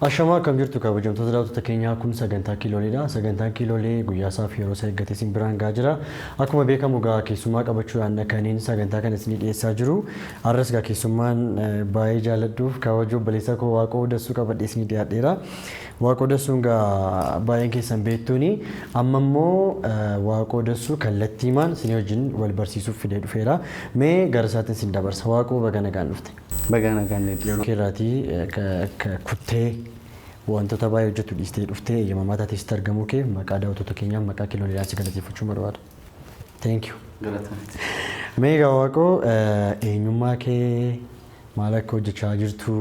Ashamaa akkam jirtu kabajamtoota daawwattoota keenyaa kun sagantaa kiilooleedha. Sagantaan kiiloolee guyyaa isaa fi yeroo isaa eeggatee isin biraan gahaa jira. Akkuma beekamu gaa keessummaa qabachuudhaan dhaqaniin sagantaa kana isinii dhiyeessaa jiru. Har'as gaa keessummaan baay'ee jaalladhuuf kabajoo obboleessa koo Waaqoo Dassuu qabadhee isinii dhiyaadheera. Waaqoo Dassuun gaa baay'een keessan beektuuni. Amma immoo Waaqoo Dassuu kallattiimaan isinii wajjin wal barsiisuuf fidee dhufeera. Mee gara isaatiin isin dabarsa. Waaqoo baga nagaan dhufte. Baga nagaan dhufte. Yeroo keerraatii kuttee wantoota baay'ee hojjetu dhiistee dhuftee eeyyamamaa taateessitti argamuu kee maqaa daawwattoota keenyaa maqaa kiilooleedhaan si galateeffachuu barbaada. Thank you. Mee egaa Waaqoo eenyummaa kee maal akka hojjechaa jirtu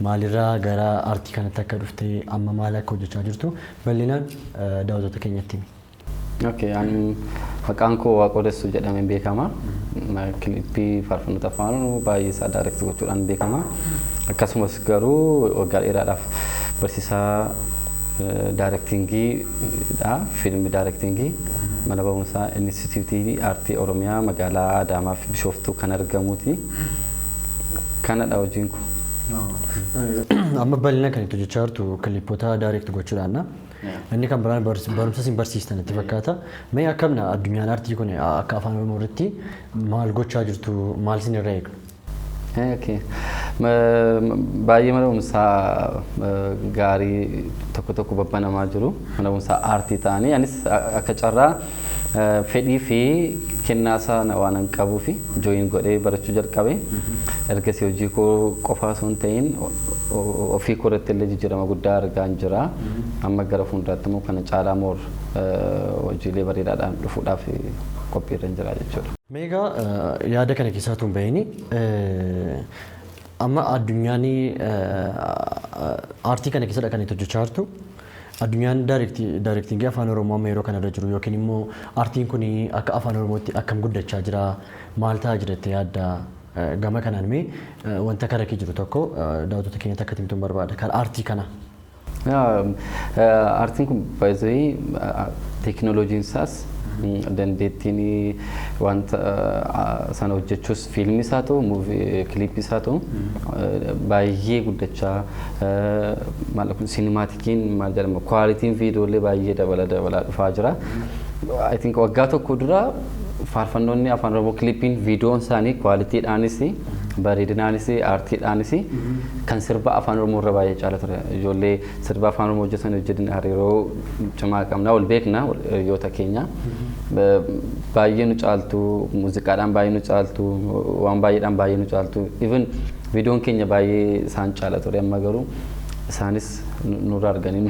maalirraa gara aartii kanatti akka dhuftee amma maal akka hojjechaa jirtu bal'inaan daawwattoota keenyatti himi. Okay, ani maqaan koo Waaqoo Dassuu jedhamee beekama. Kilippii faarfannoota afaan baay'ee isaa daayirektii gochuudhaan beekama. Akkasumas garuu waggaa dheeraadhaaf barsiisaa daayirektiingiidha. Fiilmii daayirektiingii mana barumsaa Inistituutii Aartii Oromiyaa magaalaa Adaamaa fi Bishooftuu kan argamuuti. Kanadha hojiin kun. Amma bal'ina kan itti hojjechaa jirtu kilippoota daayirektii gochuudhaana. Inni kan biraan barumsa isin barsiistan itti fakkaata. Mee akkamna addunyaan aartii kun akka afaan Oromoo irratti maal gochaa jirtu maal isin irraa eegdu? Baay'ee mana barumsaa gaarii tokko babbanamaa jiru. Mana barumsaa aartii ta'anii anis akka carraa fedhii fi kennaasaa waan an qabuu fi jooyin godhee barachuu jalqabe. Ergasii hojii koo qofaa osoo hin ta'in ofii koo irratti illee jijjiirama guddaa argaa jira. Amma gara fuulduraatti immoo kana caalaa moor hojiilee bareedaadhaan dhufuudhaaf qophiirra jira jechuudha. Meegaa yaada kana keessaa tun bahini amma addunyaan aartii kana keessadha kan itti hojjechaa jirtu. Addunyaan daayirektiingii afaan Oromoo amma yeroo kanarra jiru yookiin immoo aartiin kun akka afaan Oromootti akkam guddachaa jira maal ta'aa jira jettee yaadda gama kanaan mee wanta karaa kee jiru tokko daawwattoota keenyatti akka himtuun barbaada kan aartii kana. Aartiin kun baay'ee teekinooloojiin isaas dandeettiin wanta sana hojjechuus fiilmii isaa ta'u kilippii isaa ta'u baay'ee guddachaa siinimaatikiin maal jedhama kwaalitiin viidiyoolee baay'ee dabalaa dhufaa jira. I think waggaa tokko dura faarfannoonni afaan Oromoo kilippiin viidiyoon isaanii kwaalitiidhaanis bareedinaanis aartiidhaanis kan sirba afaan Oromoo irra baay'ee caala ture. Ijoollee sirba afaan Oromoo hojjetan wajjin hariiroo cimaa qabna wal beekna hiriyoota keenya. Baay'ee nu caaltu muuziqaadhaan baay'ee nu caaltu waan baay'eedhaan baay'ee nu caaltu even viidiyoon keenya baay'ee isaan caala ture amma garuu isaanis nurra arganii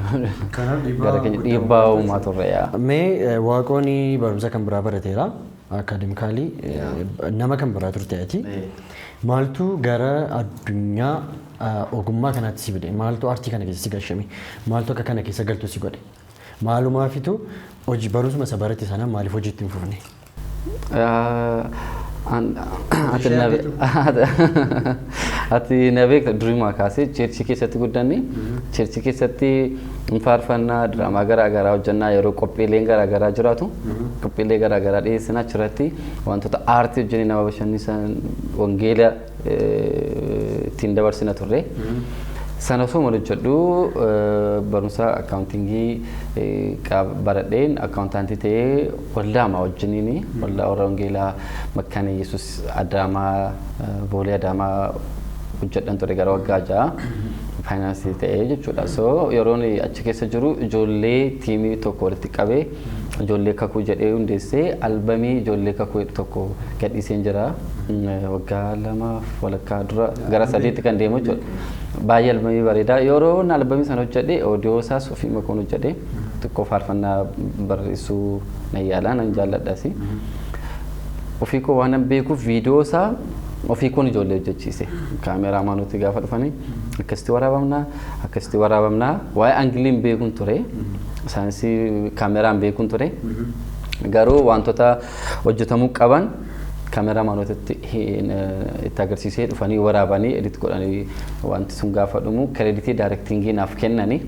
gara keenya dhiibbaa uumaa turre. Mee Waaqoon barumsa kan biraa barateera akaademikaalii nama kan biraa turte ati maaltu gara addunyaa ogummaa kanaatti si fide maaltu aartii kana keessa si galchame maaltu akka kana keessa galtu si godhe maalumaafitu hojii barumsa isa barate sana maaliif hojiitti hin fufne? Ati na beekta duriimaa kaasee cheerchii keessatti guddanne cheerchii keessatti faarfannaa diraamaa garaagaraa hojjannaa yeroo qophiileen garaagaraa jiraatu qophiilee garaagaraa dhiyeessinaa achirratti wantoota aartii hojjennee nama bashannansiisan wangeela ittiin dabarsina turre. Sana osoo mal hojjedhu barumsa akkaawuntingii baradheen akkaawuntaantii ta'ee waldaama wajjiniin waldaa warra wangeelaa Makkaana Yesuus Adaamaa Boolee Adaamaa hojjedhan ture gara waggaa ja'a faayinaansii ta'ee jechuudha. So yeroon achi keessa jiru ijoollee tiimii tokko walitti qabee ijoollee kakuu jedhee hundeessee albamii ijoollee kakuu tokko gadhiiseen jira. Waggaa lamaaf walakkaa dura gara sadiitti kan deemu jechuudha. Baay'ee albamii bareedaa yeroo albamii sana hojjedhe oodiyoo isaas ofii makuun hojjedhe xiqqoo faarfannaa barreessuu na yaalaa nan jaalladhas. Ofii koo waan beekuuf viidiyoo isaa ofii koon ijoollee hojjechiise. Kaameraamaanoti gaafa dhufanii akkasitti waraabamnaa waa'ee angiliin beekuun ture saayinsii kaameraan beekuun ture garuu wantoota hojjetamuu qaban kaameraamaanotatti itti agarsiisee dhufanii waraabanii edit godhanii wanti sun gaafa dhumu kreditii daayirektiingii naaf kennanii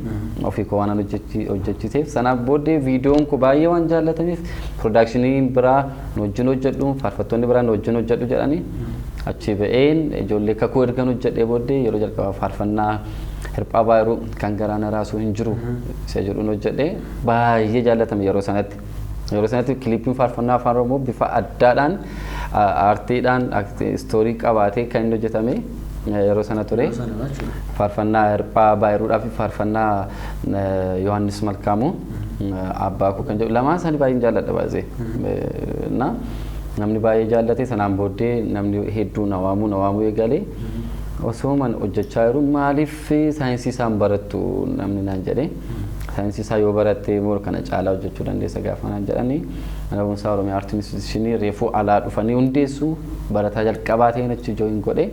ofii koo waan hojjechiiseef sanaaf booddee viidiyoon koo baay'ee waan jaallataniif piroodaakshiniin biraa nu wajjin hojjedhu faarfattoonni biraa nu wajjin hojjedhu jedhanii achi ba'een ijoollee kakuu ergan hojjedhee booddee yeroo jalqabaa faarfannaa hirphaa baay'ee kan garaana raasuu hin jiru isa jedhuun hojjedhee baay'ee jaallatame yeroo sanatti. Yeroo sanatti kiliippiin faarfannaa afaan Oromoo bifa addaadhaan aartiidhaan istoorii qabaatee kan inni hojjetame yeroo sana ture. Faarfannaa hirphaa baay'eedhaa fi faarfannaa Yohaannis Malkaamuu abbaa koo kan jedhu lamaan isaanii baay'een jaalladha baay'ee. Namni baay'ee jaallatee sanaan booddee namni hedduu na waamuu eegalee osoo man hojjechaa jiru maaliif saayinsii isaan barattu namni naan jedhee saayinsii isaa yoo baratte moo kana caalaa hojjechuu dandeessa gaafa naan jedhanii mana barumsaa Oromiyaa Aartii Instituushinii reefuu alaa dhufanii hundeessu barataa jalqabaa ta'een achi jooyin godhee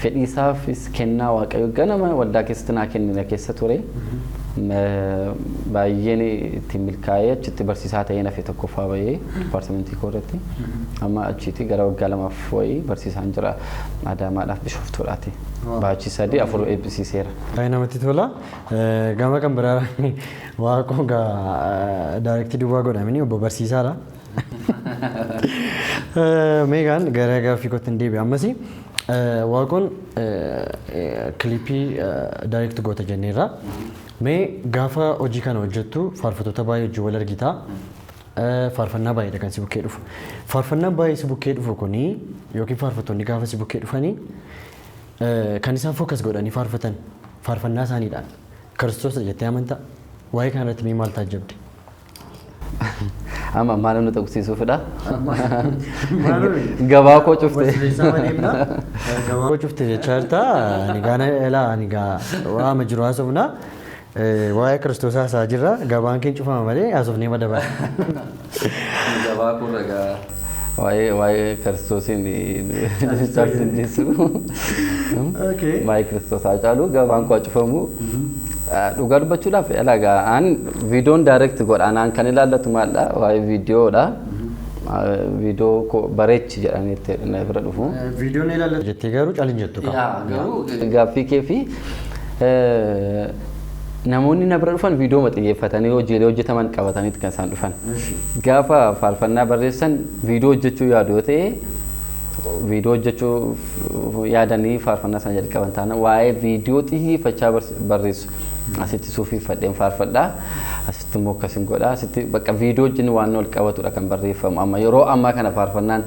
fedhii isaafis kennaa Waaqayyo ganama waldaa keessatti naa kennina keessa ture. Baay'een itti milkaa'ee achitti barsiisaa ta'ee nafe tokkoffaa bahee dipaartimentii koo irratti amma achitti gara waggaa 2 wayii barsiisaan jira Adaamaadhaaf Bishooftuudhaati. Baachii 3-4 eebbisiiseera. Baay'ee namatti tola. Gama kan biraa Waaqoo daayirektii duwwaa godhamanii obbo Barsiisaadha. Meegaan gara gaaffii kootti hin deebi'e ammas Waaqoon kiliipii daayirektii goota jenneerra. Mee gaafa hojii kana hojjettu faarfattoota baay'ee wajjin wal argita. Faarfannaa baay'eedha kan si bukkee dhufu. Faarfannaan baay'ee si bukkee dhufu kuni yookiin faarfattoonni gaafa si bukkee dhufanii kan isaan fookas godhanii faarfatan faarfannaa isaaniidhaan Kiristoos jettee amantaa waa'ee kana irratti maal taajjabde? Amma maal nu taqusiisuufidha? Gabaa koo cufte. Gabaa koo cufte jechaa jirta. Ani gaana elaa ani gaa waama jiru haasofna. Waa'ee Kiristoos haasaa jirra. Gabaan keenya cufama malee haasofnee madaba. Gabaa koo ragaa waa'ee Kiristoosiin caalchisnisu. Waa'ee Kiristoos haa caalu gabaan koo cufamu. Dhugaa dubbachuudhaaf elagaa aan viidiyoon daayirekti godhaan kan ilaallatu maalidha waa'ee viidiyoodha. Viidiyoo bareechi jedhanii na bira dhufu. Viidiyoon ilaallatu jettee garuu caalin jettu qaba. Garuu gaaffii kee fi namoonni na bira dhufan viidiyoo maxxiyyeeffatanii hojiilee hojjetaman qabataniiti kan isaan dhufan. Gaafa faarfannaa barreessan viidiyoo hojjechuu yaadu yoo ta'e viidiyoo hojjechuu yaadanii faarfannaa sana jalqaban taana waa'ee viidiyoo xiyyeeffachaa barreessu. Asitti suufii fadheen faarfadhaa asitti immoo akkasiin godhaa asitti bakka viidiyoo wajjin waan wal qabatudha kan barreeffamu amma yeroo ammaa kana faarfannaan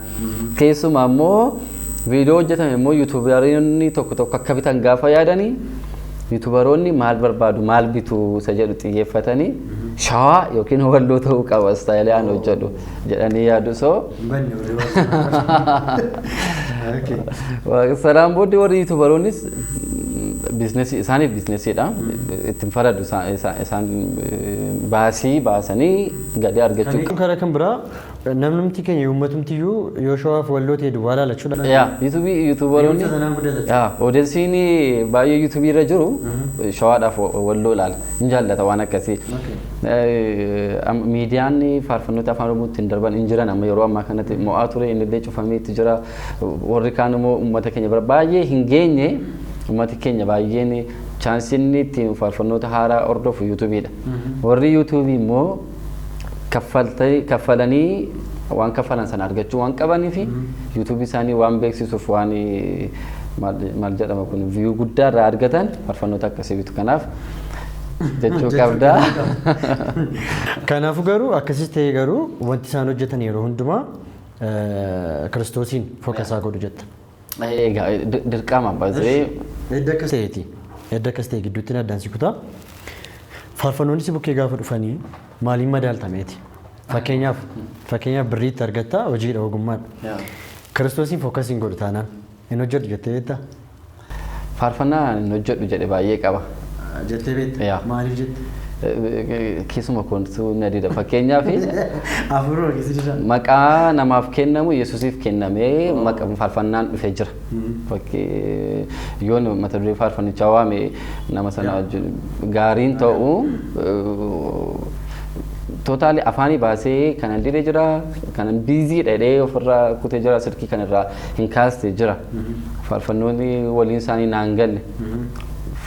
keessumaa immoo viidiyoo hojjetame immoo yuutuubaroonni tokko akka bitan gaafa yaadanii yuutuubaroonni maal barbaadu maal bitu isa jedhu xiyyeeffatanii shawaa yookiin walloo ta'uu qaba istaayilii aan hojjedhu jedhanii yaadu soo sanaan booddee warri yuutuubaroonnis biizinasii isaaniif biizinasiidha ittiin faradu isaan baasanii gadii argachuu. Karaa kan biraa namni keenya uummatumtiyyuu yoo shawaaf walloo ta'e duwwaa laalachuudha. Yuutuubaroonni odeessiin baay'ee yuutuubii irra jiru shawaadhaaf walloo laala hin jaallata waan akkasii. Miidiyaan faarfannoota afaan Oromootti hin darban hin jiran amma yeroo ammaa kanatti mo'aa ture inni illee cufamee itti jira warri kaan immoo uummata keenya bira baay'ee hin geenye. Ummati keenya baay'een chaansinni ittiin faarfannoota haaraa hordofu yuutuubiidha. Warri yuutuubii immoo kaffalanii waan kaffalan sana argachuu waan qabanii fi yuutuubii isaanii waan beeksisuuf waan maal jedhama kun viyuu guddaa irraa argatan faarfannoota akkasii bitu kanaaf jechuu qabda. Kanaafuu garuu akkasis ta'ee garuu wanti isaan hojjetan yeroo hundumaa Kiristoosiin fookasaa godhu jetta. Egaa dirqama baasee edda akkas ta'eeti. Edda akkas ta'e gidduutti addaan si kutaa. Faarfannoonni si bukkee gaafa dhufanii maaliin madaaltameeti? Fakkeenyaaf birriitti argatta hojiidha ogummaadha. Kiristoosiin fookasiin godhu taanaan hin hojjedhu jettee beektaa? Faarfannaa hin hojjedhu jedhe baay'ee qaba. Jettee beektaa? Maaliif jette? Keessuma koontu nadiidha fakkeenyaaf afuroo keessi jira maqaa namaaf kennamu Yesuusiif kennamee maqaan faarfannaan dhufee jira. Yoon mata duree faarfannichaa waame nama sana gaariin ta'u totaalii afaanii baasee kanan didee jira kanan biizii dhedhee ofirraa kutee jira sirkii kanarraa hin kaaste jira faarfannoonni waliin isaanii naan galle.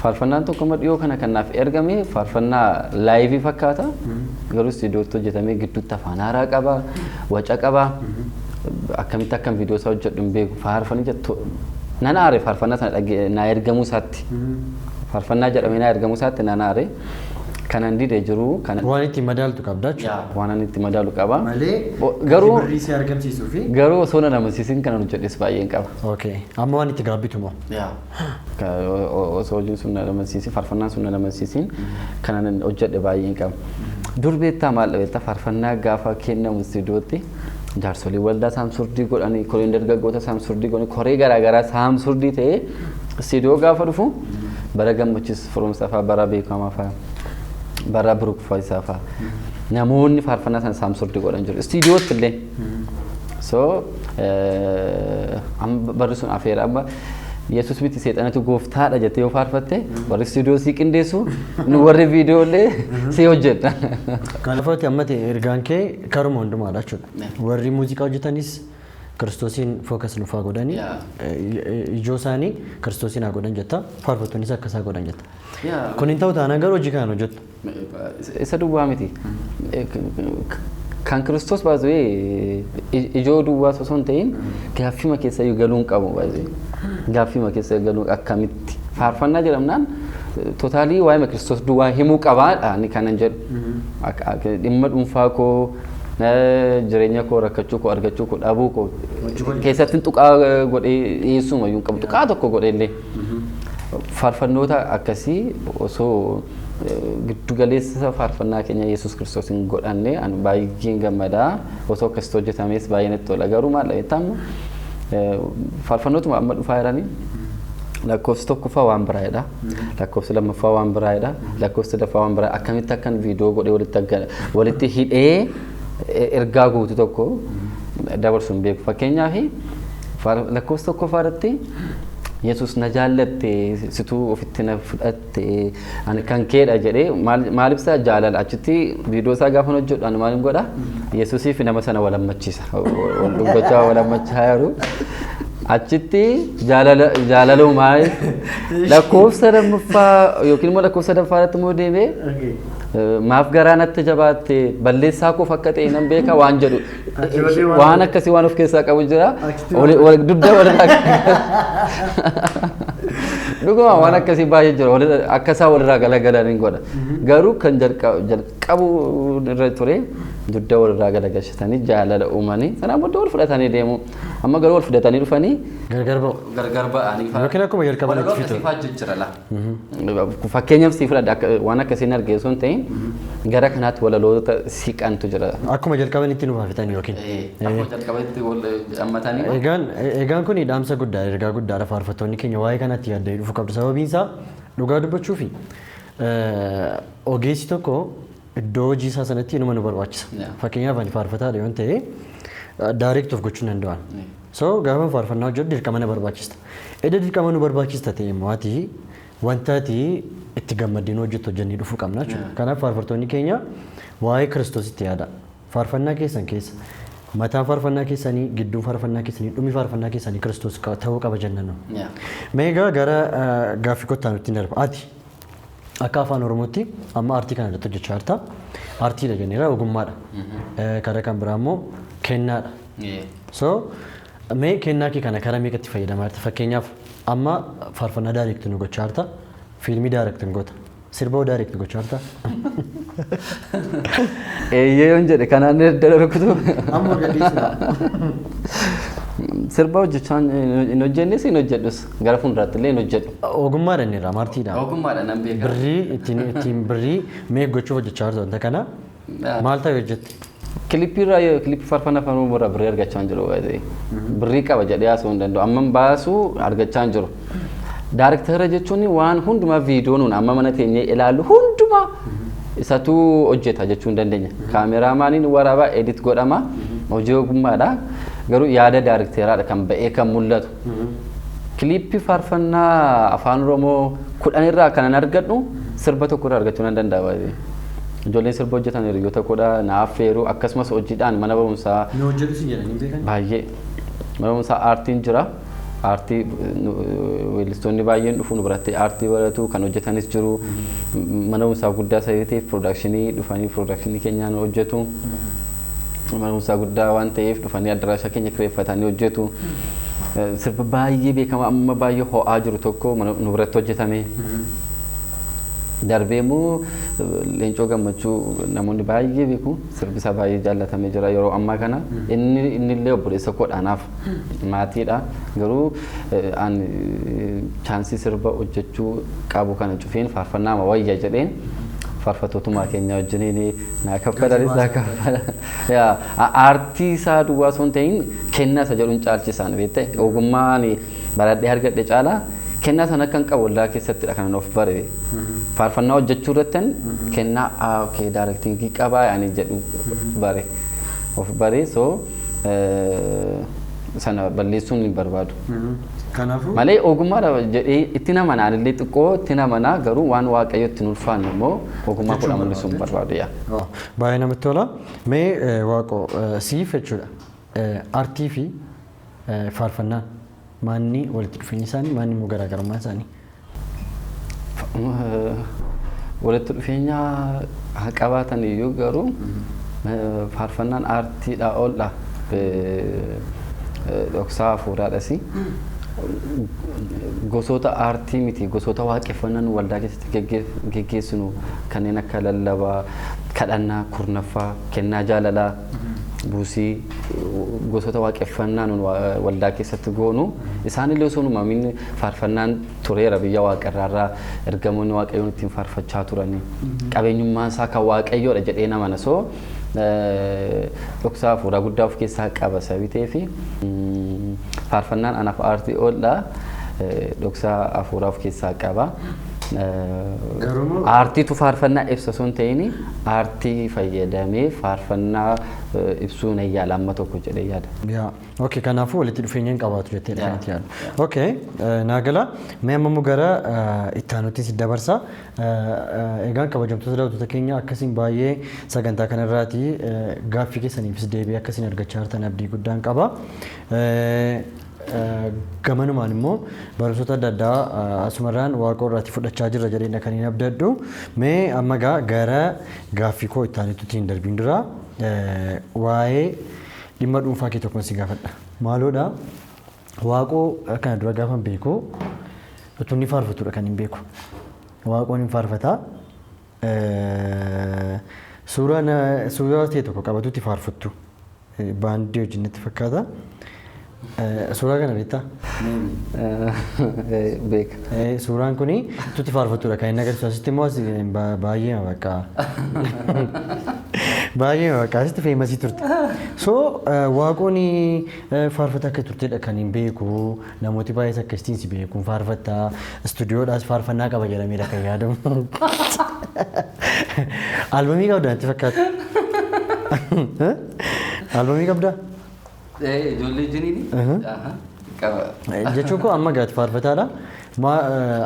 Faarfannaan tokko dhiyoo kana kanaaf ergame faarfannaa laayivii fakkaata garuu istiidiyootti hojjetamee gidduutti afaan haaraa qaba waca qaba akkamitti akkam viidiyoo isaa hojjedhu hin beeku faarfannaa jettu nan aare faarfannaa sana na ergamuu isaatti faarfannaa jedhamee na ergamuu isaatti nan aare kanan didee jiru waan itti madaaltu qabda jechuudha. Waan itti madaalu qaba. Malee garuu birrii si argamsiisuu fi garuu osoo na namasiisin kanan hojjedhes baay'een qaba. Okay. Amma waan itti gaabbitu moo? Osoo hojiin sun na namasiisin faarfannaan sun na namasiisin kanan hojjedhe baay'een qaba. Dur beektaa maal beektaa faarfannaa gaafa kennamu istiidiyootti jaarsolii waldaa saamsurdii godhanii koreen dargaggoota saamsurdii godhanii koree garaagaraa saamsurdii ta'ee istiidiyoo gaafa dhufu bara gammachiis firumsa fa'aa bara beekamaa fa'aa. Bara Brook Faisaa fa'aa namoonni faarfannaa sana saamsurdii godhan jiru istiidiyootti illee so barri sun afeera amma Yesuus miti seexanatu gooftaadha jettee yoo faarfatte warri istiidiyoo sii qindeessu nu warri viidiyoo illee sii hojjedha. Kanaafatti amma ta'e ergaan kee karuma hundumaadha jechuudha. Warri muuziqaa hojjetanis Kiristoosiin fookas nufaa godhanii ijoo isaanii Kiristoosiin haa godhan jetta faarfattoonnis akka isaa godhan jetta. Kun hin ta'u taanaan garuu hojii kanaan hojjettu. Isa duwwaa miti. Kan Kiristoos baasee ijoo duwwaa osoo hin ta'in gaaffima keessa galuun qabu baasee gaaffima keessa galuun akkamitti faarfannaa jedhamnaan tootaalii waa'ee Kiristoos duwwaa himuu qabaadha ni kanan jedhu dhimma dhuunfaa koo jireenya koo rakkachuu koo argachuu koo dhabuu koo keessatti tuqaa godhee dhiyeessuma iyyuu qabu tuqaa tokko godhee illee faarfannoota akkasii osoo giddu galeessa faarfannaa keenya Yesuus Kiristoosiin godhanne an baay'een gammadaa osoo akkasitti hojjetames baay'ee natti tola garuu maal ta'ettamu faarfannootuma amma dhufaa jiranii lakkoofsi tokkoffaa waan biraayidha lakkoofsi lammaffaa waan biraayidha lakkoofsi sadaffaa waan biraa akkamitti akkan viidiyoo godhee walitti hidhee ergaa guutuu tokko dabarsuun beeku fakkeenyaaf lakkoofsi tokkoffaa irratti Yesuus na jaallatte situu ofitti na fudhatte ani kan keedha jedhee maal ibsaa jaalala achitti viidiyoo isaa gaafa hojjedhu ani maal godha Yesuusiif nama sana walammachiisa wal dubbachaa walammachaa jiru achitti jaalala maal lakkoofsa lammaffaa yookiin immoo lakkoofsa sadaffaa irratti immoo deebi'ee maaf garaa natti jabaatte balleessaa koo akka ta'e nan beeka waan jedhu waan akkasii waan of keessaa qabu jira dugda walirraa dhuguma waan akkasii baay'ee jira akkasaa walirraa galagalanii godha garuu kan jalqabu irra ture dugda walirraa galagalchatanii jaalala uumanii sanaan booda wal fudhatanii deemu amma garuu wal fudhatanii dhufanii gargar ba'anii yookiin akkuma jalqabanitti fitu fakkeenyaaf sii fudhadha waan akkasiin argee osoo hin ta'in gara kanaatti walaloota siiqantu jira. Akkuma jalqabanitti nuuf hafitanii yookiin. Akkuma jalqabanitti wal hammatanii. Egaan kun dhaamsa guddaa ergaa guddaadha faarfattoonni keenya waa'ee kanatti yaadda'ee dhufu qabdu sababiin isaa dhugaa dubbachuu fi ogeessi tokko iddoo hojii isaa sanatti inuma nu barbaachisa. Fakkeenyaaf ani faarfataadha yoo ta'e daayireektii of gochuu danda'an. So gaafa faarfannaa hojjetu dirqama na barbaachista. Edda dirqama nu barbaachista ta'e immoo ati wanta ati itti gammaddiin hojjetu hojjennee dhufuu qabna jechuudha. Kanaaf faarfattoonni keenya waa'ee Kiristoositti yaada. Faarfannaa keessan keessa mataan faarfannaa keessanii gidduun faarfannaa keessanii dhumi faarfannaa keessanii Kiristoos ta'uu qaba jennaan. Meegaa gara gaaffii kottaa nutti darba. Ati akka afaan Oromootti amma aartii kana irratti hojjechaa jirta. Aartiidha jenneera ogummaadha. Karaa kan biraa immoo kennaadha. So mee kennaa kee kana karaa meeqatti fayyadamaa jirta? Fakkeenyaaf amma faarfannaa daayireektii nu gochaa jirta. Fiilmii daayireektii goota. Sirbaa daayireektii gochaa jirta. Yoon jedhe kanaan darkutu. Amma gadhiisna. Sirbaa hojjechaa hin hojjennes hin hojjedhus gara fuulduraatti illee hin hojjedhu. Ogummaadha inni irraa maartiidha. Ogummaadha nan beeka. Birrii ittiin birrii mee gochuuf hojjechaa jirtu wanta kana maal ta'e hojjette? Kilipii faarfannaa afaan Oromoo irraa birrii argachaa hin jiru. Birrii qaba jedhee haasa'uu hin danda'u. Amma baasuu argachaa hin jiru. Daayireektara jechuun waan hundumaa viidiyoo nuun amma mana teenyee ilaallu hundumaa isatu hojjeta jechuu hin dandeenya. Kaameraamaaniin waraabaa edit godhama hojii ogummaadha. Garuu yaada daayireektaraadha kan ba'ee kan mul'atu. Kilipii faarfannaa afaan Oromoo 10 irraa kanan argadhu sirba tokko irraa argachuu nan danda'a. Ijoolleen sirba hojjetan hiriyoota koodha naaf feeruu akkasumas hojiidhaan mana barumsaa nu hojjetu si jedhanii beekan baay'ee mana barumsaa aartiin jira aartii weellistoonni baay'een dhufu nu biratti aartii baratu kan hojjetanis jiru mana barumsaa guddaa ta'eef piroodakshinii dhufanii piroodakshinii keenyaan hojjetu barumsaa guddaa waan ta'eef dhufanii addaraashaa keenya kireeffatanii hojjetu. Sirba baay'ee beekamaa amma baay'ee ho'aa jiru tokko nu biratti hojjetame. Darbee immoo Leencoo Gammachuu namoonni baay'ee beeku sirbisaa baay'ee jaallatamee jira yeroo ammaa kana inni illee obboleessa koodhaanaaf maatiidha garuu an chaansii sirba hojjechuu qabu kana cufeen faarfannaa ma wayya jedheen faarfattootuma keenya wajjiniin naa kaffalanis naa kaffala aartii isaa duwwaa osoo hin ta'in kennaa isa jedhuun caalchisaan beekte ogummaan baradhee argadhe caalaa kennaa sana kan qabu waldaa keessattidha kan of bare faarfannaa hojjechuu irrattan kennaa okay directingii qabaa ani jedhu bare of bare so sana balleessuun hin barbaadu. Kanaafuu malee ogummaadha jedhee itti nama naanillee xiqqoo itti nama naa garuu waan waaqayyo itti ulfaanne immoo ogummaa kudha mul'isuu hin barbaadu yaa. Baay'ee namatti tola. Mee waaqoo siif jechuudha aartii fi faarfannaa maanni walitti dhufeenyi isaanii maanni immoo garaagarummaa isaanii? Walitti dhufeenya haa qabaatan iyyuu garuu faarfannaan aartiidhaa oolla dhoksaa hafuuraadhas gosoota aartii miti gosoota waaqeffannaan waldaa keessatti geggeessinu kanneen akka lallabaa kadhannaa kurnaffaa kennaa jaalalaa buusii gosoota waaqeffannaan waldaa keessatti goonu isaanillee osoo uumamin faarfannaan tureera biyya waaqarraarraa ergamoonni waaqayyoon ittiin faarfachaa turani qabeenyummaan isaa kan waaqayyoodha jedhee nama nasoo dhoksaa hafuuraa guddaa of keessaa qaba sabitee fi faarfannaan anaaf aartii oolla dhoksaa hafuuraa of keessaa qaba. Aartiitu faarfannaa ibsa osoo hin ta'in aartii fayyadamee faarfannaa ibsuun ayyaala amma tokko jedhee yaada. Okay, kanaafuu walitti dhufeenya hin qabaatu jettee dhaqanii yaadu. Okay, naagala mee amma gara itti aanutti si dabarsa. Egaan kabajamtoota daawwattoota keenya akkasiin baay'ee sagantaa kanarraati gaaffii keessaniifis deebii akkasiin argachaa jirtan abdii guddaan qaba. Gamanumaan immoo barumsoota adda addaa asumarraan waaqoo irratti fudhachaa jirra jedhee kan hin abdadhu. Mee amma gara gaaffii koo itti aanutti hin darbiin dura waa'ee dhimma dhuunfaa kee tokkoon si gaafadha. Maaloodha waaqoo kana dura gaafa hin beeku utuu inni faarfatudha kan hin beeku. Waaqoon hin faarfataa suuraa ta'e tokko qabatutti faarfattu baandii wajjin itti fakkaata. Suuraa kana beektaa? Beeka. Suuraan kuni tutti faarfatudha kan inni agarsiisu asitti immoo baay'ee bakka baay'ee bakka asitti feemasii turte. So waaqoon faarfata akka turtedha kan hin beeku namooti baay'ees akkasitiin si beekuun faarfataa istuudiyoodhaas faarfannaa qaba jedhameedha kan yaadamu. Albamii qabdaa natti fakkaata. Albamii qabdaa? Ijoollee jiniini? Jechuun koo amma gaati faarfataadha.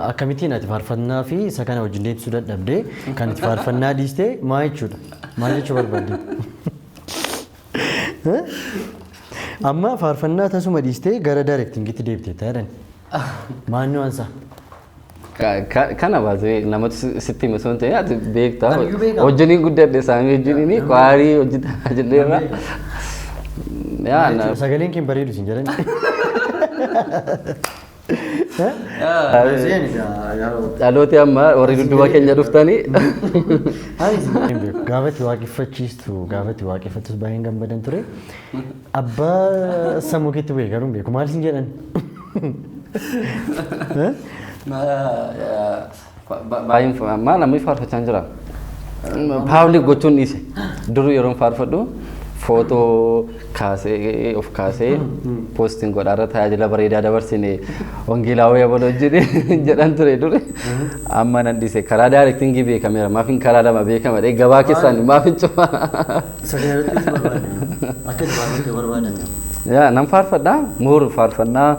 Akkamittiin ati faarfannaa fi isa kana wajjin deemsisuu dadhabdee kan itti faarfannaa dhiistee maa jechuudha? Maal jechuu barbaadde? Amma faarfannaa tasuma dhiistee gara daayirektingiitti deebitee taa'edhan. Maanni waan isaa? Kana baasee namatti sitti hime osoo hin ta'in ati beektaa hojjanii guddadhe isaanii wajjiniini kwaarii hojjetaa jirreerra. Sagaleen kee bareedu siin jedhani. Dhalooti amma warri dudduuba keenya dhuftanii. Gaafa itti waaqeffachiistu gaafa itti waaqeffattus baay'een gammadan ture. Abbaa sammuu keetti bu'e garuu beeku maal siin jedhan? Baay'een maal namni faarfachaa jira. Paablik gochuun dhiise dur yeroo faarfadhu footoo kaasee of kaasee poostiin godhaarra tajaajila bareedaa dabarsine wangeelaawwan yabaloo jedhan ture dure amma nan dhiise karaa daayirektingii beekameera maafin karaa lama beekama dhee gabaa keessaan maafin cufa. Akka itti barbaadan. Yaa nan faarfadha muur faarfannaa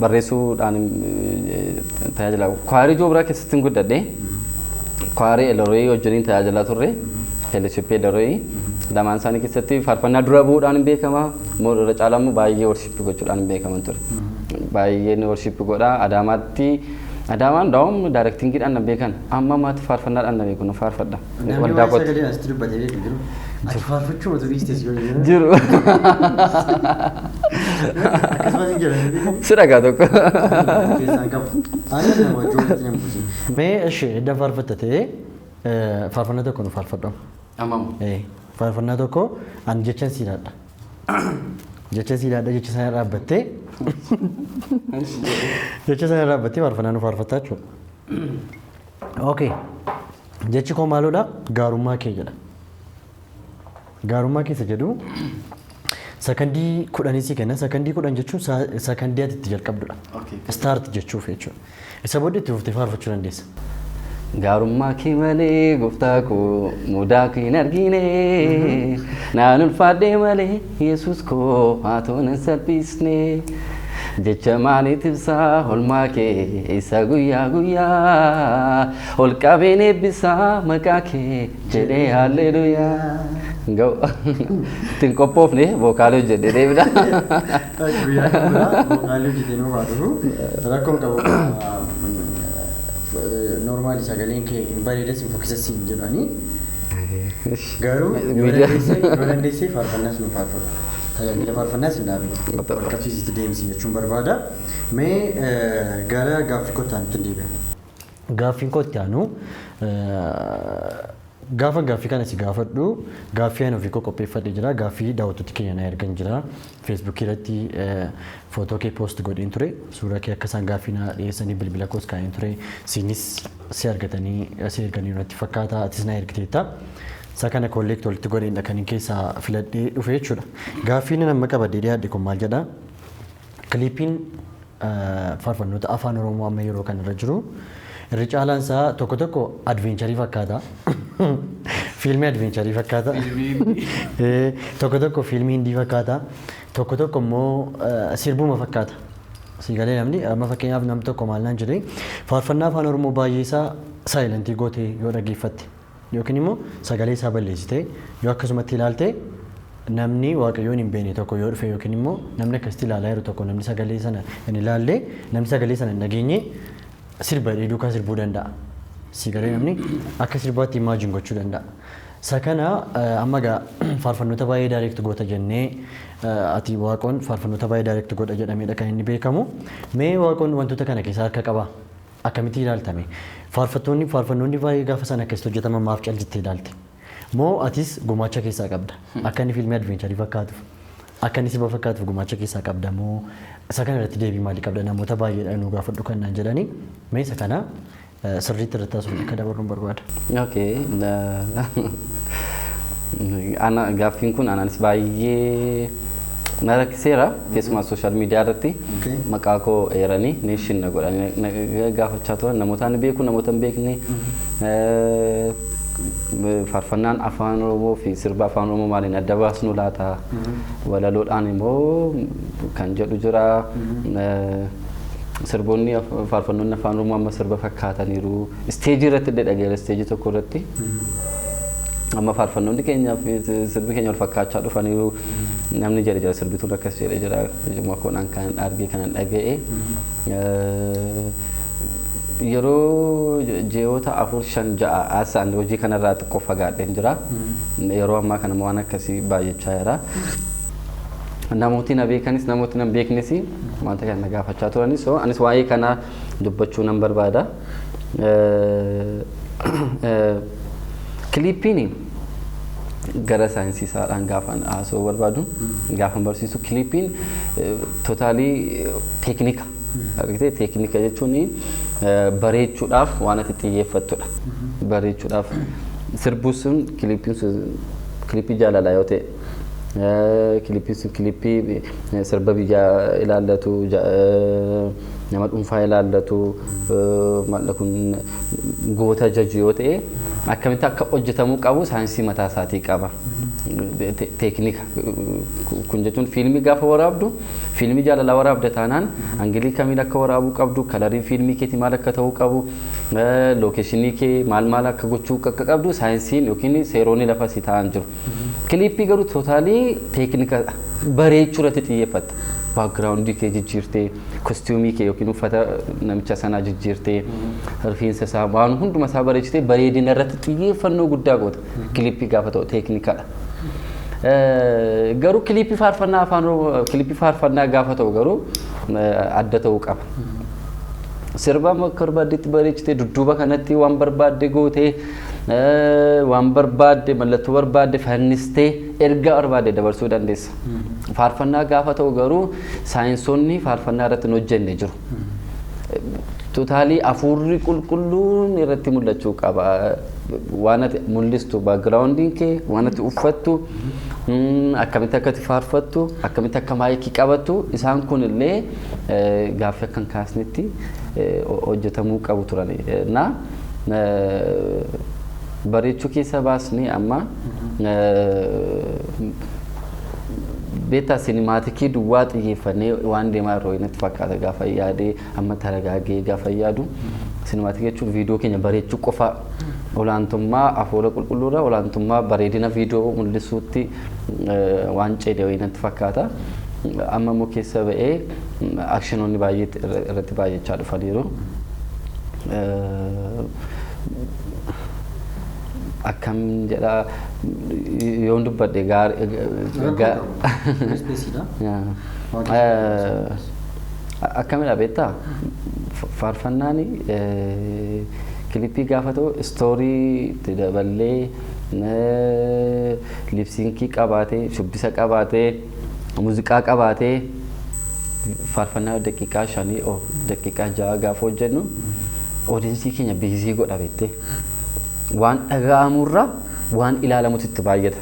barreessuudhaan tajaajila kwaarii joobraa keessatti hin guddadhe kwaarii elorooyii wajjiniin tajaajilaa turre fellowship elorooyii lamaan isaanii keessatti faarfannaa dura bu'uudhaan beekama irra caalaa immoo baay'ee worshipii gochuudhaan beekaman ture baay'een worshipii godhaa adaamaan daawum daayirektingiidhaan na beekan amma maatti faarfannaadhaan na beeku nu faarfadha waldaa qotti Ati faarfachuu mata dhiistes yoo jiru. Jiru. Akkasumas hin jedhani. Siragaa tokko. Keessaan qabu. Ani nama ijoolleetti nama buusi. Mee ishee edda faarfattatee faarfannaa tokko nu faarfadhu. Amam. Faarfannaa tokko ani jechan siidhaadha. Jecha siidhaadha jecha sana dhaabbattee. Jecha sana dhaabbattee faarfannaa nu faarfattaa jechuudha. Okay. Jechi koo maalodha? Gaarummaa kee jedha. Gaarummaa keessa jedhu sakandii 10 si kenna. Sakandii 10 jechuun sakandii ati itti jalqabdudha. Start jechuuf jechuudha. Isa booda itti fuftee faarfachuu dandeessa. Gaarummaa kee malee gooftaa koo mudaa kee hin argine naan ulfaadhee malee Yesuus koo haa ta'u nan salphisne jecha maaliif ibsaa olmaa kee isa guyyaa guyyaa ol qabeen eebbisaa maqaa kee jedhee haalleluuyaa. Ga'u ittiin qophoofne vookaalii hojjedhee deebida. Guyyaa kana vookaalii hojjetee nu baatu rakkoon qabu. Normali sagaleen kee hin bareedas hin fokkisas hin jedhani. Garuu yoo dandeessee faarfannaas nu faarfadhu. Tajaajila faarfannaas hin dhaabne. Walqabsiisitti deemsi jechuun barbaada. Mee gara gaaffii kootti aanutti deebi'a. Gaaffiin kootti aanu gaafa gaaffii kana si gaafadhu gaaffii ani ofii koo qopheeffadhee jira. Gaaffii daawwattoota keenya na ergan jira. Feesbuukii irratti footoo kee poost godheen ture. Suuraa kee akka isaan gaaffii na dhiyeessanii bilbila koos kaa'een ture. Siinis si argatanii si erganii irratti fakkaata. Atis na ergiteetta. Isa kana kolleekti walitti godheen dhaqanii keessaa filadhee dhufe jechuudha. Gaaffiin nama qabadee dhiyaadhe kun maal jedhaa? Kiliipiin faarfannoota afaan Oromoo amma yeroo kanarra jiru. Irri caalaan isaa tokko tokko advencharii fakkaata. Fiilmii advencharii fakkaata. Tokko tokko fiilmii hindii fakkaata. Tokko tokko immoo sirbuma fakkaata. Siigalee namni amma fakkeenyaaf namni tokko maal naan jedhee faarfannaa afaan Oromoo baay'ee isaa saayilantii gootee yoo dhaggeeffatte yookiin immoo sagalee isaa balleessitee yoo akkasumatti ilaalte namni waaqayyoon hin beekne tokko yoo dhufe yookiin immoo namni akkasitti ilaalaa jiru tokko namni sagalee sana hin ilaalle namni sagalee sana hin dhageenye sirba duukaa sirbuu danda'a. Siigalee namni akka sirbaatti imaajin gochuu danda'a. Isa kana amma gaa faarfannoota baay'ee daayireekti goota jennee ati waaqoon faarfannoota baay'ee daayireekti godha jedhameedha kan inni beekamu. Mee waaqoon wantoota kana keessaa harka qaba? Akkamitti ilaaltame? Faarfannoonni baay'ee gaafa sana akkasitti hojjetaman maaf caljittee ilaalte? Moo atis gumaacha keessaa qabda? Akka inni fiilmii advencharii fakkaatuuf. Akka inni sirba fakkaatuuf gumaacha keessaa qabda moo isa kana irratti deebii maalii qabda? Namoota baay'eedhaan nu gaafadhu kan naan jedhanii. Mee isa kana sirriitti irratti haasofne akka dabarruun barbaada. Okay. Gaaffiin kun anaanis baay'ee na rakkiseera. Keessumaa sooshaal miidiyaa irratti maqaa koo eeranii neeshin na godhanii gaafachaa turan namootaan beeku namoota hin beekne. Faarfannaan afaan Oromoo fi sirba afaan Oromoo maaliin adda baasnu laata? Walaloodhaan immoo kan jedhu jira. Sirboonni faarfannoonni afaan Oromoo amma sirba fakkaataniiru. Isteejii irratti dhedhageera isteejii tokko irratti. Amma faarfannoonni keenya sirbi keenya wal fakkaachaa dhufaniiru. Namni jedhe jira sirbituun akkas jedhe jira. Ijuma koodhaan kan arge kan dhaga'e. Yeroo ji'oota 4-5 asaan hojii kanarraa xiqqoo fagaadheen jira. Yeroo ammaa kana waan akkasii baay'achaa jira. Namooti na beekanis namooti na beeknes wanta kana gaafachaa turanis anis waa'ee kana dubbachuu nan barbaada. Kiliippiin gara saayinsii isaadhaan gaafan haasa'uu barbaadu gaafan barsiisu kiliippiin tootaalii teeknika. Argitee teeknika jechuun bareechuudhaaf waan ati xiyyeeffattudha. Bareechuudhaaf sirbuun sun kiliippii jaalalaa yoo ta'e kiliippii sirba biyyaa ilaallatu nama dhuunfaa ilaallatu maalla kun goota jaju yoo ta'e akkamitti akka hojjetamuu qabu saayinsii mataa isaatii qaba. Teeknika kun jechuun fiilmii gaafa waraabdu fiilmii jaalalaa waraabda taanaan angilii kamiin akka waraabuu qabdu kalariin fiilmii keetii maal akka ta'uu qabu lookeeshinii kee maal akka gochuu akka qabdu saayinsiin yookiin seeronni lafa si ta'an jiru. Kiliippii garuu tootaalii teeknika bareechuu irratti xiyyeeffata. Baakgiraawundii kee jijjiirtee kostiumii kee yookiin uffata namicha sanaa jijjiirtee rifeensa isaa waan hunduma isaa bareechitee bareedina irratti xiyyeeffannoo guddaa goota kilippii gaafa ta'u teeknikaadha. Garuu kilippii faarfannaa gaafa ta'u garuu adda ta'uu qaba. Sirba akka barbaaddetti bareechitee dudduuba kanatti waan barbaadde gootee waan barbaadde mallattoo barbaadde fannistee ergaa barbaadde dabarsuu dandeessa. Faarfannaa gaafa ta'u garuu saayinsoonni faarfannaa irratti hin hojjenne jiru. Totaalii hafuurri qulqulluun irratti mul'achuu qaba. Waan ati mul'istu baagiraawundiin kee waan ati uffattu akkamitti akka ati faarfattu akkamitti akka maayikii qabattu isaan kun illee gaaffii akka hin kaasnetti hojjetamuu qabu turan. Bareechuu keessa baasnee amma beektaa sinimaatikii duwwaa xiyyeeffannee waan deemaa jirru natti fakkaata gaafa yaadee amma taragaagee gaafa yaadu sinimaatikii jechuun viidiyoo keenya bareechuu qofa olaantummaa hafuura qulqulluurra olaantummaa bareedina viidiyoo mul'isuutti waan ceedee natti fakkaata. Amma immoo keessa ba'ee akshinoonni baay'ee irratti baay'achaa dhufaniiru. Akkam jedha yoon dubbadhe akkamidha beektaa faarfannaan kilippii gaafa ta'u istoorii itti daballee lipsiinkii qabaatee shubbisa qabaatee muuziqaa qabaatee faarfannaa daqiiqaa 5 daqiiqaa 6 gaafa hojjennu oodiyensii keenya biizii godha beektee. Waan dhaga'amurra waan ilaalamutti itti baay'ata.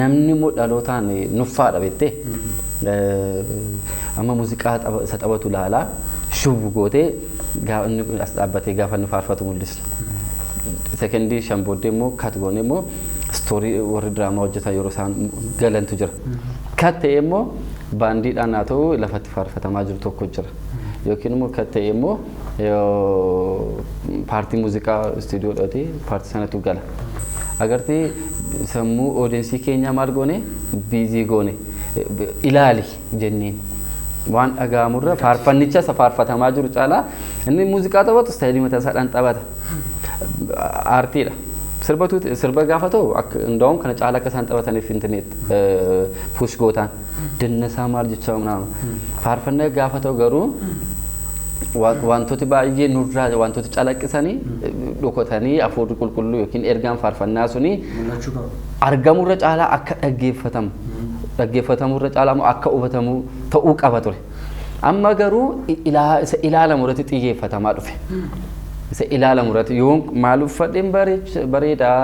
Namni immoo dhalootaan nuffaadha beektee. Amma muuziqaa isa taphatu ilaalaa shubbu gootee as dhaabbatee gaafa inni faarfatu mul'isa. Sekendii 5 booddee immoo kat goone immoo istoorii warri diraamaa hojjetan yeroo isaan galantu jira. Kat ta'e immoo baandiidhaan haa ta'u lafatti faarfatamaa jiru tokko jira. Yookiin immoo kat ta'e immoo paartii muuziqaa istuudiyoo dhootee paartii sanatu gala. Agartee sammuu oodiyensii keenyaa maal goone biizii goone ilaali jenneen waan dhaga'amurra faarfannicha isa faarfatamaa jiru caalaa inni muuziqaa taphatu istaayilii mataa isaadhaan taphata. Aartiidha. Sirba gaafa ta'u ndaawum kana caalaa akka isaan taphataniif intarneet puush gootaan dannasaa maal jechaa naama. Faarfannaa gaafa ta'u garuu wantooti baay'ee nurraa wantooti calaqqisanii dhokotanii hafuurri qulqulluu yookiin ergaan faarfannaa suni argamurra caalaa akka dhaggeeffatamurra caalaa akka hubatamu ta'uu qaba ture. Amma garuu isa ilaalamu irratti xiyyeeffatamaa dhufe. Isa ilaalamu irratti yoon maal uffadheen bareedaa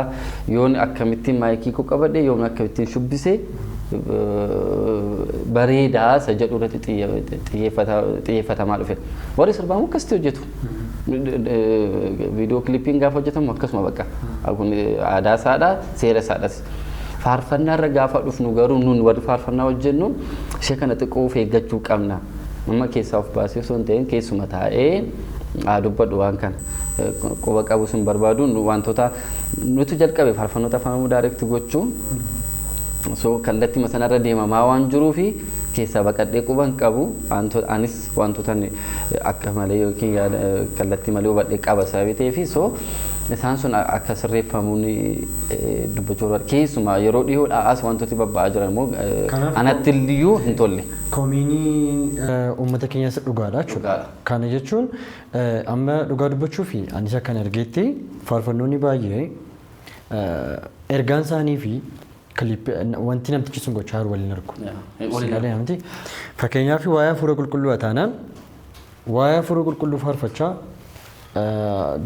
yoon akkamittiin maayikii koo qabadhe yoon akkamittiin shubbisee bareedaa isa jedhu irratti xiyyeeffatamaa dhufe. Warri sirbaamu akkasitti hojjetu. Viidiyoo kilippiin gaafa hojjetamu akkasuma bakka aadaa isaadha seera isaadhas. Faarfannaa irra gaafa dhufnu garuu nun warri faarfannaa hojjennu ishee kana xiqqoo of eeggachuu qabna. Amma keessaa of baasee osoo hin ta'in keessuma taa'ee dubbadhu waan kana quba qabu sun barbaadu wantoota nuti jalqabe faarfannoota afaan daayirekti gochuu so kallattii masanarra deemamaa waan jiruufi keessaa baqadhee quban qabu anis wantoota akka malee yookiin kallattii malee hubadhee qaba sababii ta'eefi so isaan sun akka sirreeffamuun dubbachuu keessumaa yeroo dhiyoodhaas wantooti babba'aa jiran immoo anatti iyyuu hin tolle. Koomiinii uummata keenyas dhugaadha jechuudha. Kana jechuun amma dhugaa dubbachuu fi anis akkan argeetti faarfannoonni baay'ee ergaan isaanii fi wanti namtichi sun gochaa jiru waliin argu. Silaalee namti fakkeenyaaf waa'ee hafuura qulqulluu taanaan waa'ee hafuura qulqulluu faarfachaa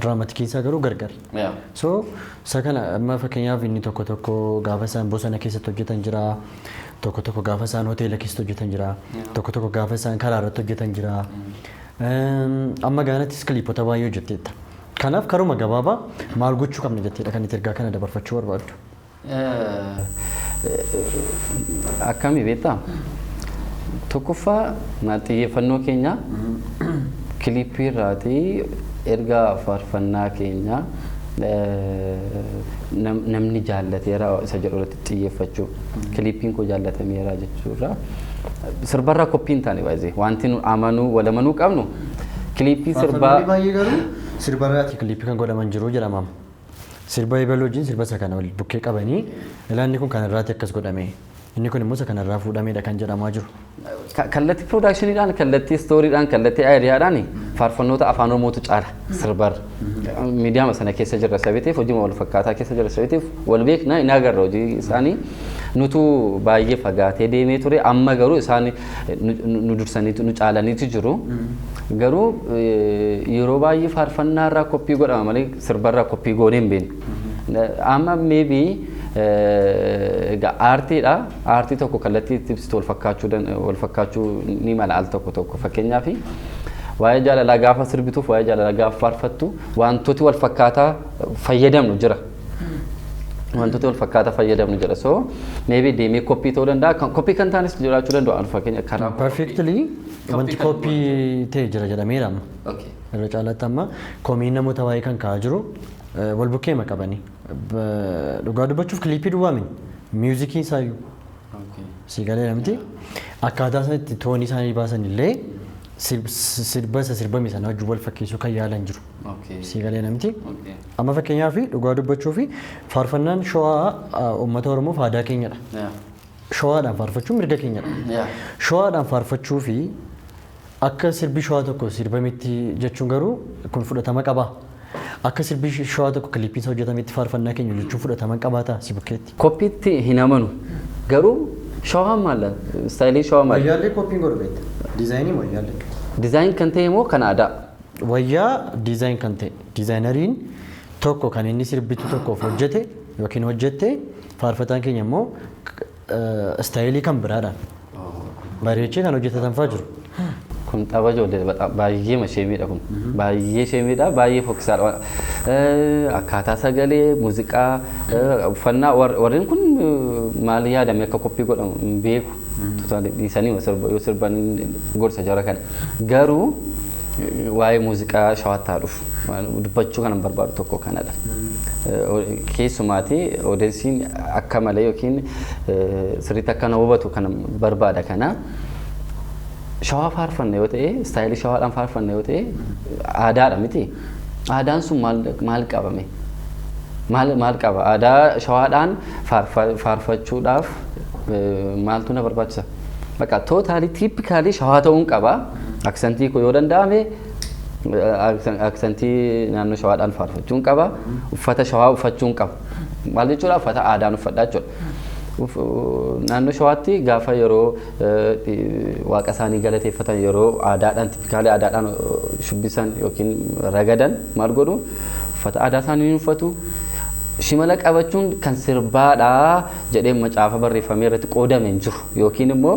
diraamatikiinsaa garuu gargar. So isa kana amma fakkeenyaaf inni tokko gaafa isaan bosona keessatti hojjetan jira. Tokko gaafa isaan hoteela keessatti hojjetan jira. Tokko gaafa isaan karaa irratti hojjetan jira. Amma gaanattis kiliipota baay'ee hojjetteetta. Kanaaf karuma gabaabaa maal gochuu qabna jetteedha kan itti ergaa kana dabarfachuu barbaaddu. Akkami beektaa? Tokkoffaa xiyyeeffannoo keenya kiliippii irraatii ergaa faarfannaa keenya namni jaallateera isa jedhu irratti xiyyeeffachuu kiliippiin koo jaallatameera jechuudha. sirbarraa koppiin taane baay'ee wanti nu amanuu wal amanuu qabnu kiliippii sirbaa baay'ee garuu sirbarraati kiliippii kan godhaman jiru jedhama. Sirba ebaloojiin sirba isa kana bukkee qabanii ilaanni kun kan irraati akkas godhame. Inni kun immoo isa kana irraa fuudhameedha kan jedhamaa jiru. Kallattii piroodaakshiniidhaan, kallattii istooriidhaan, kallattii aayidiyaadhaan faarfannoota afaan Oromootu caala sirbarra. Miidiyaama sana keessa jirra sabiteef hojii wal fakkaataa keessa jirra sabiteef wal beeknaa hin agarra hojii isaanii nutu baay'ee fagaatee deemee ture amma garuu isaan nu dursaniitu nu caalaniitu jiru. Garuu yeroo baay'ee faarfannaa irraa koppii godhama malee sirbarraa koppii goonee hin beeknu. Amma maybe aartiidha. Aartii tokko kallattii ibsitu wal fakkaachuu ni mala al tokko fakkeenyaaf waa'ee jaalalaa gaafa sirbituuf waa'ee jaalalaa gaafa faarfattu wantooti wal fakkaataa fayyadamnu jira. Wantooti wal fakkaataa fayyadamnu jira. So maybe deemee koppii ta'uu danda'a. Koppii kan taanis jiraachuu danda'u fakkeenya karaa. Perfectly wanti koppii ta'e jira jedhameera amma. Irra caalaatti amma komiin namoota waa'ee kan ka'aa jiru wal bukkee qabanii. Dhugaa dubbachuuf kiliippii duwwaamin miuzikiin isaayyuu siigalee namti akkaataa isaatti toonii isaanii baasan illee sirbame sana wajjin wal fakkeessuu kan yaalan jiru. Siigalee namti amma fakkeenyaaf dhugaa dubbachuuf faarfannaan shawaa uummata Oromoof aadaa keenyadha. Shawaadhaan faarfachuun mirga keenyadha. Shawaadhaan faarfachuu fi akka sirbi shawaa tokko sirbametti jechuun garuu kun fudhatama qaba. Akka sirbi shawaa tokko kiliippiin isaa hojjetametti faarfannaa keenya jechuun fudhatama qabaata si bukkeetti. Koppiitti hin amanu garuu shawaa maalla istaayilii shawaa maalla. Wayyaallee koppiin godhu beekta. Diizaayinii wayyaallee. Diizaayin kan ta'e immoo kan aadaa. Wayyaa diizaayin kan ta'e diizaayinariin tokko kan inni sirbitu tokkoof hojjete yookiin hojjette faarfataan keenya immoo istaayilii kan biraadhaan bareechee kan hojjetatan fa'aa jiru. Kun tapha ijoollee baay'ee masheemiidha kun baay'ee sheemiidha baay'ee fokkisaadha. Akkaataa sagalee muuziqaa uffannaa warreen kun maal yaadame akka koppii godhamu hin beeku. Dhiisanii yoo sirban gorsa jara kana garuu waa'ee muuziqaa shawaatti haa dhufu dubbachuu kanan barbaadu tokko kanadha. Keessumaati odeessiin akka malee yookiin sirriitti akka na hubatu kan barbaada kana. Shawaa faarfanne yoo ta'e istaayilii shawaadhaan faarfanne yoo ta'e aadaadha miti. Aadaan sun maal qabame? Maal qaba? Aadaa shawaadhaan faarfachuudhaaf maaltu na barbaachisa? Bakka tootaalii tiipikaalii shawaa ta'uun qaba. Aksantii koo yoo danda'ame aksantii naannoo shawaadhaan faarfachuun qaba. Uffata shawaa uffachuun qaba. Maal jechuudha? Uffata aadaan uffadhaa jechuudha. Naannoo shawaatti gaafa yeroo waaqa isaanii galateeffatan yeroo aadaadhaan tiipikaalii aadaadhaan shubbisan yookiin ragadan maal godhu uffata aadaa isaanii ni uffatu. Shimala qabachuun kan sirbaadha jedhee macaafa barreeffamee irratti qoodamee jiru yookiin immoo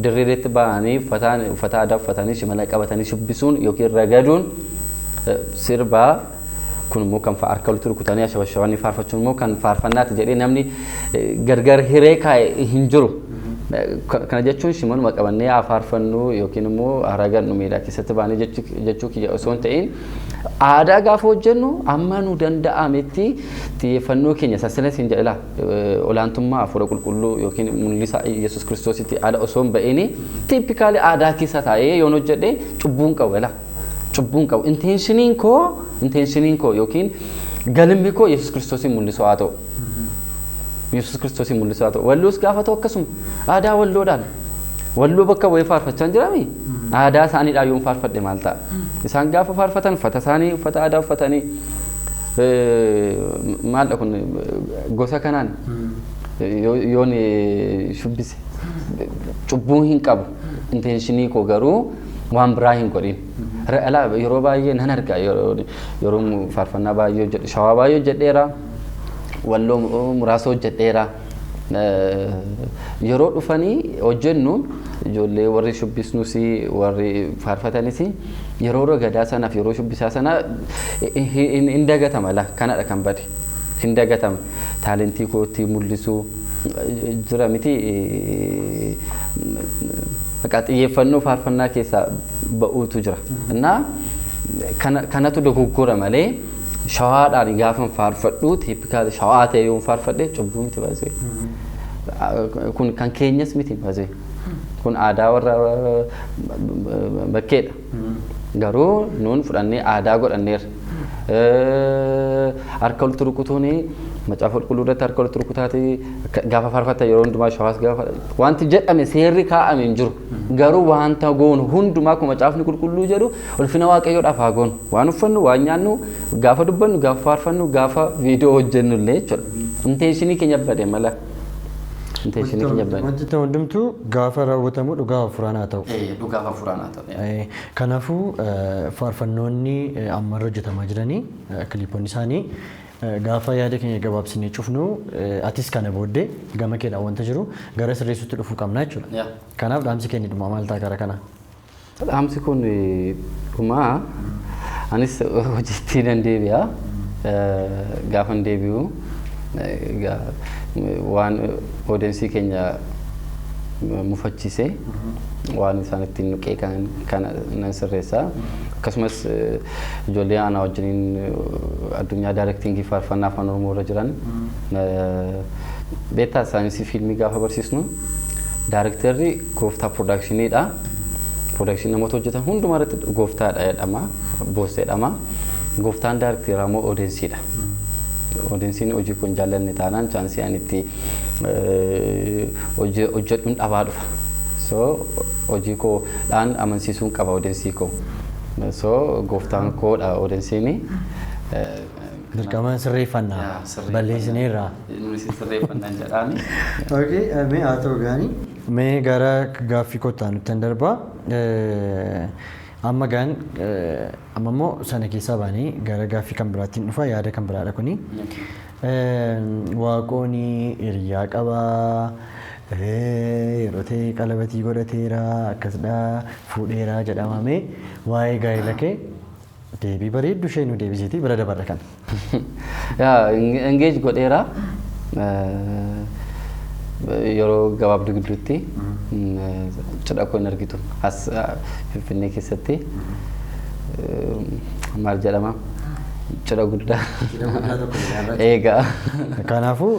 dirreetti ba'anii uffata aadaa uffatanii shimala qabatanii shubbisuun yookiin ragaduun sirbaa. Kun immoo kan harka walitti rukutanii ashawashawanii faarfachuun immoo kan faarfannaati jedhee namni gargar hiree kaa'e hin jiru. Kana jechuun shimaluma qabannee haa faarfannu yookiin immoo ragannu miidhaa keessatti baanee jechuu kiyya osoo hin ta'in aadaa gaafa hojjennu amma nu danda'ametti xiyyeeffannoo keenya sassinas hin jedhila olaantummaa hafuura qulqulluu yookiin mul'isa Yesuus Kiristoositti ala osoo hin ba'ini tiipikaalii aadaa keessa taa'ee yoon hojjedhe cubbuun qaba. Cubbuun qabu inteenshiniin koo yookiin galmi koo Yesuus Kiristoosin mul'isu haa ta'u. Yesuus Kiristoosin mul'isu haa ta'u. Walloos gaafa ta'u akkasuma aadaa walloodhaan walloo bakka bu'ee faarfachaa jirami. Aadaa isaaniidhaan yoon faarfadhe maal ta'a? Isaan gaafa faarfatan uffata isaanii uffata aadaa uffatanii maal kun gosa kanaan yoon shubbise cubbuun hin qabu. Intenshinii koo garuu waan biraa hin godhin. Yeroo baay'ee nan argaa yeroo faarfannaa baay'ee hojjedhe shawaa baay'ee hojjedheera walloo muraasa hojjedheera. Yeroo dhufanii hojjennu ijoollee warri shubbisnus warri faarfatanis yeroo ragadaa sanaaf yeroo shubbisaa sana hin dagatama kanadha kan bade hin dagatama taalentii kootti mul'isuu jira miti. Xiyyeeffannoo faarfannaa keessaa ba'uutu jira. Kanatu dogoggora malee shawaadhaan gaafa faarfadhu tiipikaali shawaa ta'e yoon faarfadhe cubbuun itti baasee. Kun kan keenyas miti baasee. kun aadaa warra bakkeedha. Garuu nuun fudhannee aadaa godhanneerra. Harka walitti rukutuun macaafa qulqulluu irratti harka walitti rukutaati gaafa faarfatan yeroo hundumaa shawaas gaafa wanti jedhame seerri kaa'ame hin jiru. Garuu wanta goonu hundumaa kun macaafni qulqulluu jedhu ulfina waaqayyoodhaaf haa goonu. Waan uffannu, waan nyaannu, gaafa dubbannu, gaafa faarfannu, gaafa viidiyoo hojjennu illee jechuudha. Intentionii keenya bade mala. Intentionii keenya bade. Wanti ta'u hundumtuu gaafa raawwatamu dhugaa hafuuraan haa ta'u. Dhugaa hafuuraan haa ta'u. Kanaafuu faarfannoonni amma irra hojjetamaa jiranii kiliiponni isaanii gaafa yaada keenya gabaabsinee cufnu atis kana booddee gama keedhaan wanta jiru gara sirreessuutti dhufuu qabna jechuudha. Kanaaf dhaamsi keenya dhuma maal ta'a gara kana? Dhaamsi kun dhuma anis hojiitti nan deebi'a. Gaafa nan deebi'u waan odeensii keenya mufachiisee waan isaan ittiin nuqee kan nan sirreessaa. Akkasumas ijoollee aanaa wajjiniin addunyaa daayirektiingii faarfannaa afaan oromoo irra jiran beektaa saayinsii fiilmii gaafa barsiisnu daayirektarri gooftaa piroodaakshiniidha. Piroodakshinii namoota hojjetan hundumaa irratti gooftaadha jedhama, boos jedhama. Gooftaan daayirektaraa immoo odeensiidha. Odeensiin hojii kun jaallanne taanaan chaansii ani itti hojjedhuun dhabaa dhufa. So hojii koodhaan amansiisuun qaba odeensii koo. So gooftaan koodha odensiini. Dirqama sirreeffannaa balleessineerraa. Nuyi sirreeffannaa jedhaani. Okay, mee haa ta'u gaanii. Mee gara gaaffii kottaa nutti hin darbaa. Amma immoo sana keessaa baanii gara gaaffii kan biraattiin dhufa yaada kan biraadha kuni. Waaqooni hiriyaa qabaa. Yeroo ta'e qalabatii godhateera akkasidha fuudheera jedhamame waa'ee gaa'ela kee deebii bareeddu ishee nu deebisiiti bira dabarra kan. Engage godheera yeroo gabaabduu gidduutti cidha koo hin argitu as Finfinnee keessatti maal jedhama cidha guddaa eegaa. Kanaafuu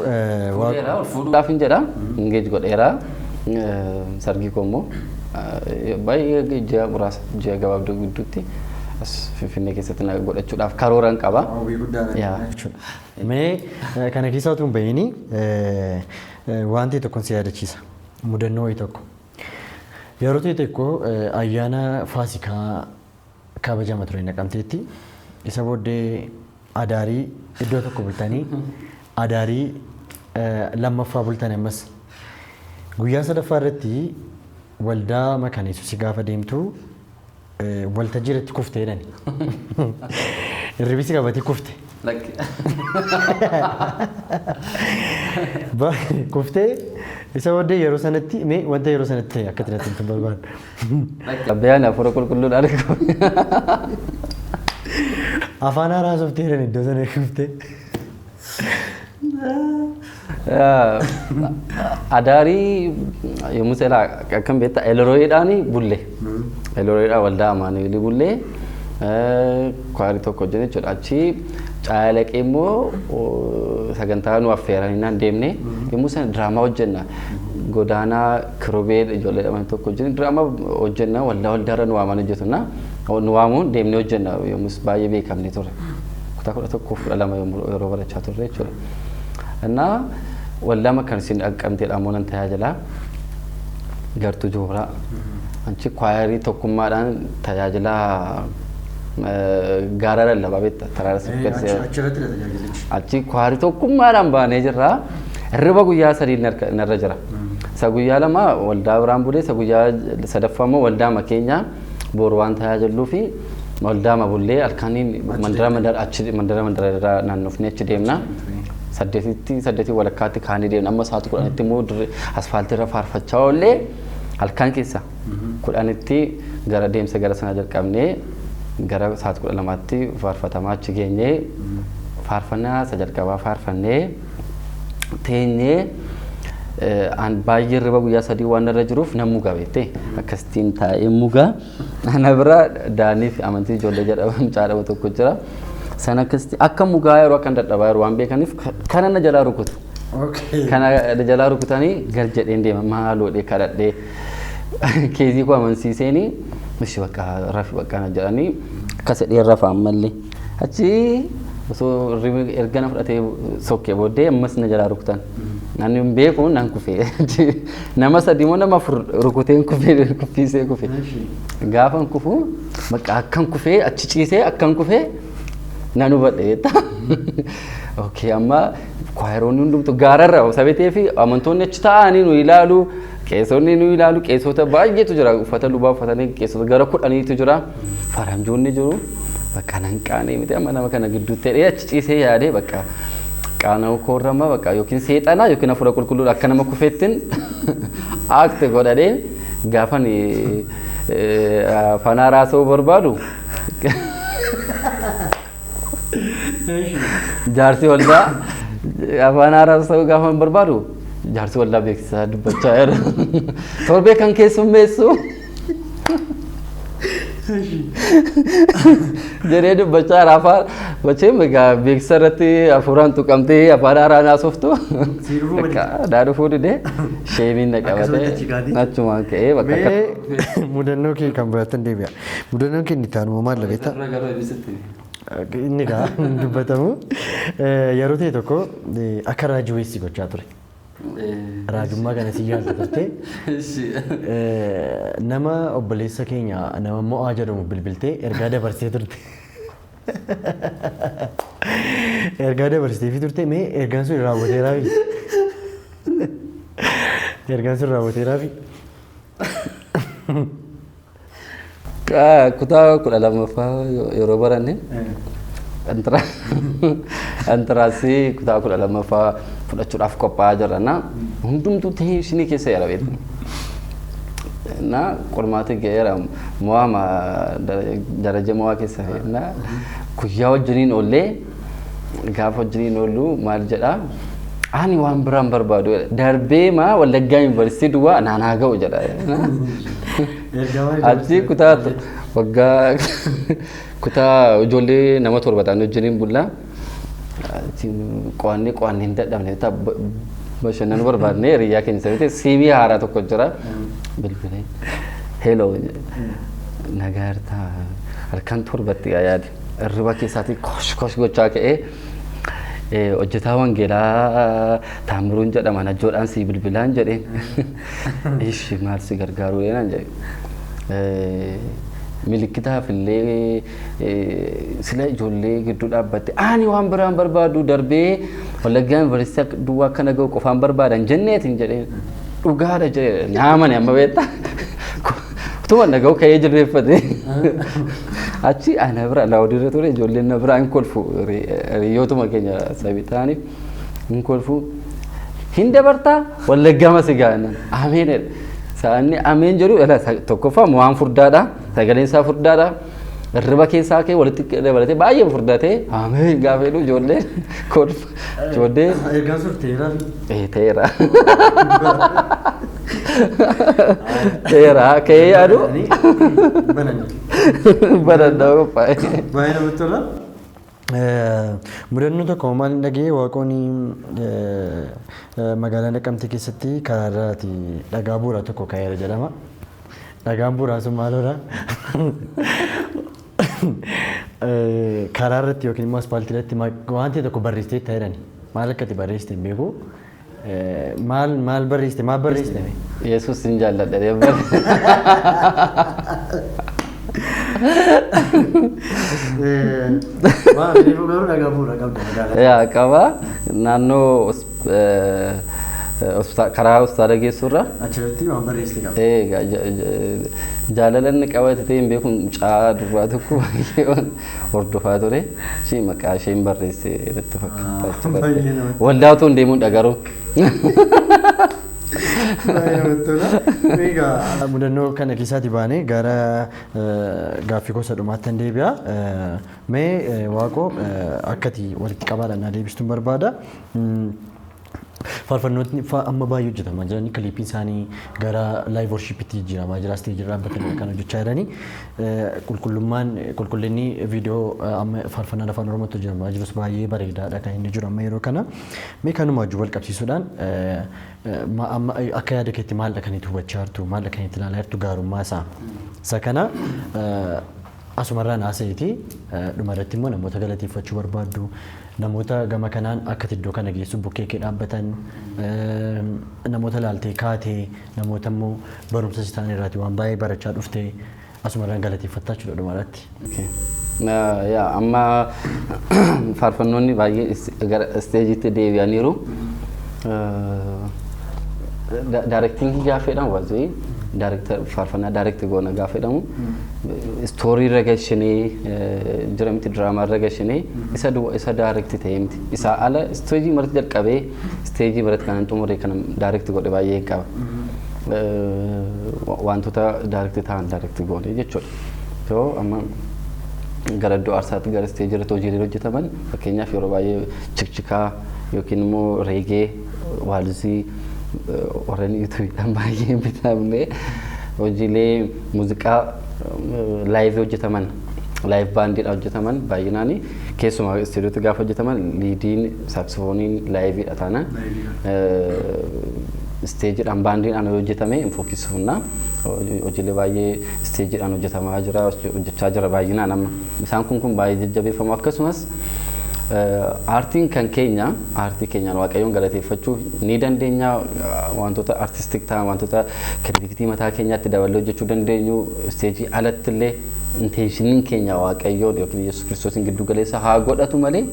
fuudhuudhaaf hin jedha engage godheera sargii koo immoo baay'ee ji'a muraasa ji'a gabaabduu gidduutti as Finfinnee keessatti godhachuudhaaf karooran qaba. Mee kana keessaa utuu hin bahiini wanti tokko si yaadachiisa mudannoo wayii tokko yeroo ta'e tokko ayyaana faasikaa kabajama ture Naqamteetti. Isa booddee adaarii iddoo tokko bultanii adaarii lammaffaa bultan ammas guyyaa sadaffaa irratti waldaa makaana Yesuus gaafa deemtu waltajjii irratti kuftee jedhani. Hirribisi qabatee kufte. Kuftee isa booddee yeroo sanatti mee wanta yeroo sanatti akka tiratti hin barbaadu. Qabbiyaan hafuura qulqulluudhaan argamu. Afaan haaraa softee jiran iddoo sana kuftee. Adaarii yommuu seelaa akkam beektaa Elroodhaan bulle. Elroodhaan waldaa Amaanu'eel bulle. Kwaarii tokko hojjete jechuudha. Achi caalaqee immoo sagantaa nu affeeranii naan deemne yommuu sana diraamaa hojjenna. Godaanaa Kiroobeel ijoollee dhaman tokko hojjenne diraamaa hojjenna waldaarra nu waaman hojjetuna. Nu waamuun deemnee hojjenna yommus baay'ee beekamne ture. Kutaa 11 yeroo barachaa turre jechuudha. Innaa waldaa makaana isin dhaqqamteedhaan moonan tajaajilaa gartuu jooraa. Anchi kwaarii tokkummaadhaan tajaajilaa gaara lallabaa beektaa taraara sifeersee. Achirratti na tajaajilichi. Achi kwaarii tokkummaadhaan baanee jirra. Hirriba guyyaa 3 narra jira. Isa guyyaa 2 waldaa biraan bulee isa guyyaa 3ffaa immoo waldaa makeenyaa boru waan tajaajiluu fi waldaa mabullee halkaniin mandara naannofnee achi deemna. Saddeetii walakkaatti kaanii deemna. Amma sa'aatii 10tti immoo asfaaltii irra faarfachaa oollee halkan keessa 10tti gara deemsa gara sana jalqabnee gara sa'aatii 12tti faarfatamaa achi geenyee faarfannaa isa jalqabaa faarfannee teenyee baay'ee hirriba guyyaa 3 waan irra jiruuf nan mugaa beektee akkasitiin taa'ee mugaa ana bira daanii fi amantii ijoollee jedhamu caadhama tokko jira. Sana akkasitti akka mugaa yeroo akka dadhabaa yeroo waan beekaniif kana na jalaa rukutu. Kana jalaa rukutanii gar jedheen deema maaloo dhee kadhadhee keezii koo amansiiseeni mishi bakka rafi bakka na jedhanii akkas jedhee rafa ammallee achi osoo ergana fudhatee sokkee booddee ammas na jalaa rukutan nani beeku nan kufee nama sadii moo nama afur rukuteen kuffisee kufee gaafan kufu bakka akkan kufee achi ciisee akkan kufee nan hubadheeta okay amma kwaayiroonni hundumtu gaararra sabetee fi amantoonni achi taa'anii nu ilaalu qeessonni nu ilaalu qeessota baay'eetu jira uffata lubaa uffatanii qeessota gara 10tu jira faranjoonni jiru bakka nan qaanee miti amma nama kana gidduutti dhee achi ciisee yaadee bakka qaana koorrama bakka yookiin seexana yookiin afura qulqulluu akka nama kufeettiin aakte godhadhee gaafan afaan haaraasoo barbaadu jaarsi waldaa afaan haaraasoo gaafa barbaadu jaarsi waldaa beeksisaa dubbachaa jira torbee kan keessummeessu jedhee dubbachaa jira afaan bacheem egaa beeksisa irratti afuuraan tuqamtee afaan haaraan haasoftu daadhufuu didee sheemiin na qabatee nachumaan ka'ee bakka mudannoo kee kan biratan deebi'a mudannoo kee inni taanuma maal labeeta inni gaa dubbatamu yeroo ta'e tokko akka raajiweessi gochaa ture. Raajummaa kana si yaadda turte nama obboleessa keenya nama mo'aa jedhamu bilbiltee ergaa dabarsitee turte. Ergaa dabarsitee turte mee ergaan sun raawwateeraafi? Ergaan sun raawwateeraafi? kutaa 12ffaa yeroo baranne antaraasii kutaa 12ffaa fudhachuudhaaf qophaa'aa jirra hundumtuu ta'ee isinii keessa yaala beektu na qormaata ga'eera mo'ama daraja mo'aa keessa na guyyaa wajjiniin oollee gaafa wajjiniin oollu maal jedha ani waan biraan barbaadu darbee maa Wallaggaa Yuunivarsiitii duwwaa naanaa ga'u jedha achi kutaa waggaa kutaa ijoollee nama 7 ta'an wajjiniin bullaa qo'annee hin dadhabne bashannanu barbaadnee hiriyaa keenya sabate siimii haaraa tokko jira bilbilee hello nagaartaa halkan 7tti yaade irriba keessaatii kosh gochaa ka'ee hojjetaa wangeelaa Taamiruun jedhama najjoodhaan si bilbilaan jedheen ishi maal si gargaaruu dheeran jedhe milikkitaaf illee sila ijoollee gidduu dhaabbatte ani waan biraan barbaadu darbee Wallaggaa Yuunivarsiitii duwwaa akkana ga'u qofaan barbaadan jenneetiin jedheen dhugaadha jedhe naamani amma beektaa utuma naga'u ka'ee jilbeeffate achi ana bira laawudirra ture ijoolleen na biraa hin kolfu hiriyootuma keenya sabii ta'aniif hin kolfu hin dabartaa Wallaggaa masigaana ameen saanni ameen jedhu tokkoffaa waan furdaadha sagaleen isaa furdaadha irriba keessaa kee walitti dabalatee baay'ee furdatee ameen gaafa jedhu ijoolleen kolfu ijoollee ergaan sun teera teera kee yaadu banadhaa qophaa'e baay'ee namatti tola. Mudannoo tokko maal dhagee waaqoonni magaalaa Naqamtee keessatti karaarraati dhagaa bu'uuraa tokko ka'eera jedhama. Dhagaan bu'uuraa sun maalidha? Karaa irratti yookiin immoo aspaaltii irratti wanti tokko barreessitee ta'edhani. Maal akkati barreessite hin beeku. Maal barreessite? Maal barreessite? Yesuus hin jaalladha. Yaa qaba naannoo karaa hospitaala geessurra achirratti waan barreessite qaba. Jaalalanni qabatee hin beeku mucaa durbaa tokko hordofaa ture ishee maqaa isheen barreesse irratti fakkaata. Waldaa otoo hin deemuun dhagaruu. Mudannoo kana keessatti baanee gara gaaffii gosa dhumaatti hin deebi'a. Mee waaqoo akkati walitti qabaadhaan deebistuun barbaada. faarfannootni amma baay'ee hojjetamaa jiranii kiliipiin isaanii gara live worshipitti jijjiiramaa jira isteejii irraa bakka kan hojjechaa jiranii qulqullinni viidiyoo amma faarfannaa afaan oromootti hojjetamaa jirus baay'ee bareedaadha kan inni jiru amma yeroo kana mee kanuma wajjin wal qabsiisuudhaan akka yaada keetti maalidha kan itti hubachaa jirtu maalidha kan itti ilaalaa jirtu gaarummaa isaa isa kana asumarraa naaseeti dhumarratti immoo namoota galateeffachuu barbaaddu namoota gama kanaan akka iddoo kana geessu bukkee kee dhaabbatan namoota laaltee kaatee namoota immoo barumsa isaan irraati waan baay'ee barachaa dhufte asumarraan galateeffattaa jechuudha dhumarratti. Yaa amma faarfannoonni baay'ee gara isteejiitti deebi'aniiru. Daarektiingii gaafeedhaan waazii daarektar faarfannaa daarekti goona gaafeedhamu istoorii irra gashinee jira miti diraamaa irra gashinee isa daarekti ta'e miti isaa ala isteejii maratti jalqabee isteejii biratti kanan xumuree kana daarekti godhe baay'ee qaba. Wantoota daarekti ta'an daarekti goone jechuudha. Yoo amma gara iddoo aarsaatti gara isteejii irratti hojiilee hojjetaman fakkeenyaaf yeroo baay'ee chikchikaa yookiin immoo reegee waalzii warreen yuutuubiidhaan baay'ee bitamne hojiilee muuziqaa laayivii hojjetaman laayif baandiidhaan hojjetaman baay'inaan keessumaa istiidiyootti gaafa hojjetaman liidiin saaksifooniin laayiviidha taana isteejiidhaan baandiidhaan hojjetame hin fokkisuunna hojiilee baay'ee isteejiidhaan hojjetamaa jira hojjechaa jira baay'inaan amma isaan kun baay'ee jajjabeeffamu akkasumas aartiin kan keenya aartii keenyaan waaqayyoon galateeffachuu ni dandeenya wantoota artistik ta'an wantoota kreativitii mataa keenyaatti dabalee hojjechuu dandeenyu isteejii alatti illee intenshiniin keenya waaqayyoon yookiin Yesuus Kiristoosiin giddu galeessa haa godhatu malee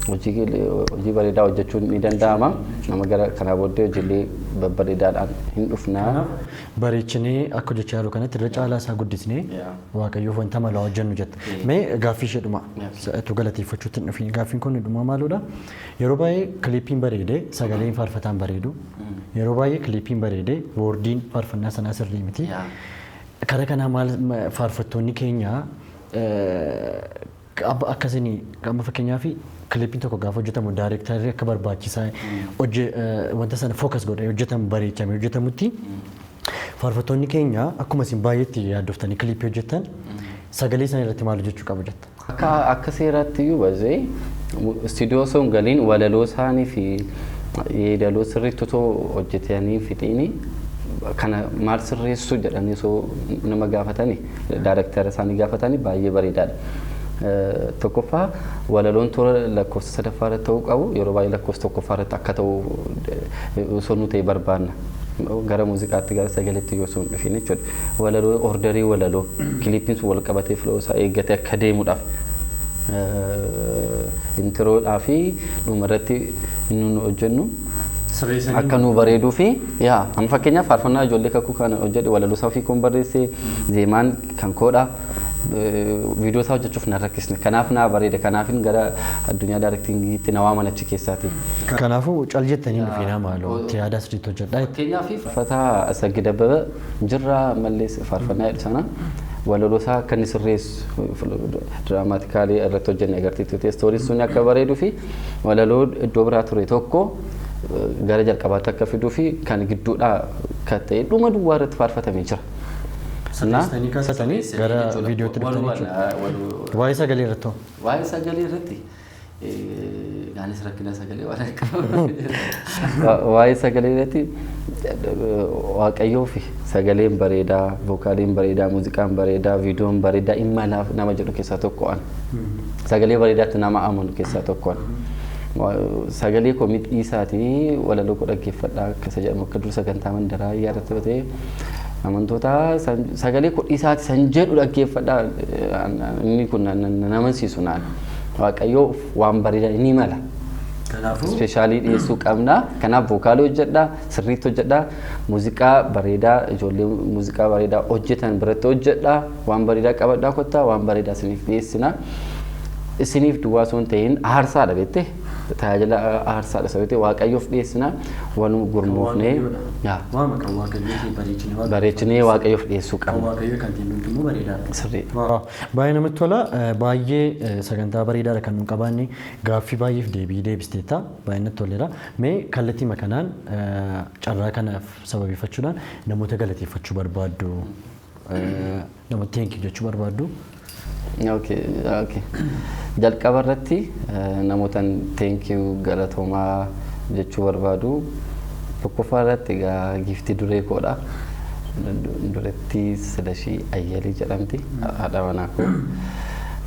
hojii bareedaa hojjechuun ni danda'ama nama gara kanaa booddee hojiilee babbareedaadhaan hin dhufnaa. Bareechinee akka hojjechaa jiru kanatti irra caalaa isaa guddisnee waaqayyoof wanta malaa hojjennu jetta. Mee gaaffii ishee dhuma tu galateeffachuutti hin dhufin gaaffiin kun dhuma maaludha? Yeroo baay'ee kiliipiin bareedee sagaleen faarfataan bareedu yeroo baay'ee kiliipiin bareedee woordiin faarfannaa sanaa sirrii miti. Karaa kanaa maal faarfattoonni keenya akkasini gama fakkeenyaaf kiliipiin tokko gaafa hojjetamu daarektarii akka barbaachisaa wanta sana fookas godhee hojjetamu bareechamee hojjetamutti faarfattoonni keenya akkuma isin baay'eetti yaaddoftanii kiliipii hojjetan sagalee sana irratti maal hojjechuu qabu jetta? Akka seeraatti iyyuu bazee istiidiyoo osoo hin galiin walaloo isaanii fi yeedaloo sirriitti osoo hojjetanii fixiini kana maal sirreessu jedhanii osoo nama gaafatanii daarektara isaanii gaafatanii baay'ee bareedaadha. Tokkoffaa walaloon toora lakkoofsa sadaffaa irratti ta'uu qabu yeroo baay'ee lakkoofsa tokkoffaa irratti akka ta'u osoo nu ta'e barbaanna. Gara muuziqaatti gara sagaleetti yoo sun dhufin jechuudha. Walaloo ordarii walaloo kiliipiin sun wal qabatee filoo isaa eeggatee akka deemuudhaaf intiroodhaa fi dhumarratti inni hojjennu akka nu bareeduu fi yaa amma fakkeenyaaf faarfannaa ijoollee kakuu kana hojjedhe walaloo isaa ofii kun barreessee zeemaan kan koodha. Viidiyoo isaa hojjechuuf na rakkisne kanaaf naa bareeda kanaafin gara addunyaa daarektiingiitti na waaman achi keessaati. Kanaafuu cal jettanii dhufinaa maaloo yaada sirriitti hojjedhaa. Fakkeenyaaf faarfataa Assagid Abbabee jirra mallees faarfannaa jedhu sana walaloo isaa akka inni sirreessu diraamaatikaalii irratti hojjenne agarsiisu istooriin sun akka bareeduu fi walaloo iddoo biraa ture tokko gara jalqabaatti akka fiduu fi kan gidduudhaa kan ta'e dhuma duwwaa irratti faarfatamee jira. Sagantaan kaasatanii gara viidiyootti dhuftanii jechuudha. Waa'ee sagalee irratti hoo? Waa'ee sagalee irratti gaanis rakkina sagalee waan akka waa'ee sagalee irratti waaqayyoo fi sagaleen bareedaa, vookaaliin bareedaa, muuziqaan bareedaa, viidiyoon bareedaa dhimma nama jedhu keessaa tokko an. Sagalee bareedaatti nama amanu keessaa tokko an. Sagalee koo midhiisaatii walaloo koo dhaggeeffadhaa akkasa jedhamu akka dur sagantaa mandaraa yaadatti ta'e amantoota sagalee kudhiisaati san jedhu dhaggeeffadhaa inni kun nama amansiisu naan waaqayyoo waan bareedaa ni mala. Ispeeshaalii dhiyeessuu qabna. Kanaaf vookaalii hojjedhaa sirriitti hojjedhaa muuziqaa bareedaa ijoollee muuziqaa bareedaa hojjetan biratti hojjedhaa waan bareedaa qabadhaa kottaa waan bareedaa isiniif dhiyeessina. isiniif duwwaa osoo hin ta'in aarsaadha beektee tajaajila aarsaadha sababni waaqayyoof dhiyeessina waan gurmuufnee Waama kan waaqayyoo bareechinee bareechinee waaqayyoof dhiyeessuu qabna. waaqayyoo kan ittiin hundumtuu bareedaadha. Sirrii. Baay'ee namatti tola. Baay'ee sagantaa bareedaadha kan nu qabaanne gaaffii baay'eef deebii deebisteetta baay'ee natti toleera. Mee kallattii makanaan carraa kanaaf sababeeffachuudhaan namoota galateeffachuu barbaaddu namoota teenkii jechuu barbaaddu. Okay. Jalqaba irratti namootaan teenkii galatoomaa jechuu barbaadu. Tokkoffaa irratti egaa giiftii duree koodha. Duretti Silashii Ayyalii jedhamti. Haadha manaa koo.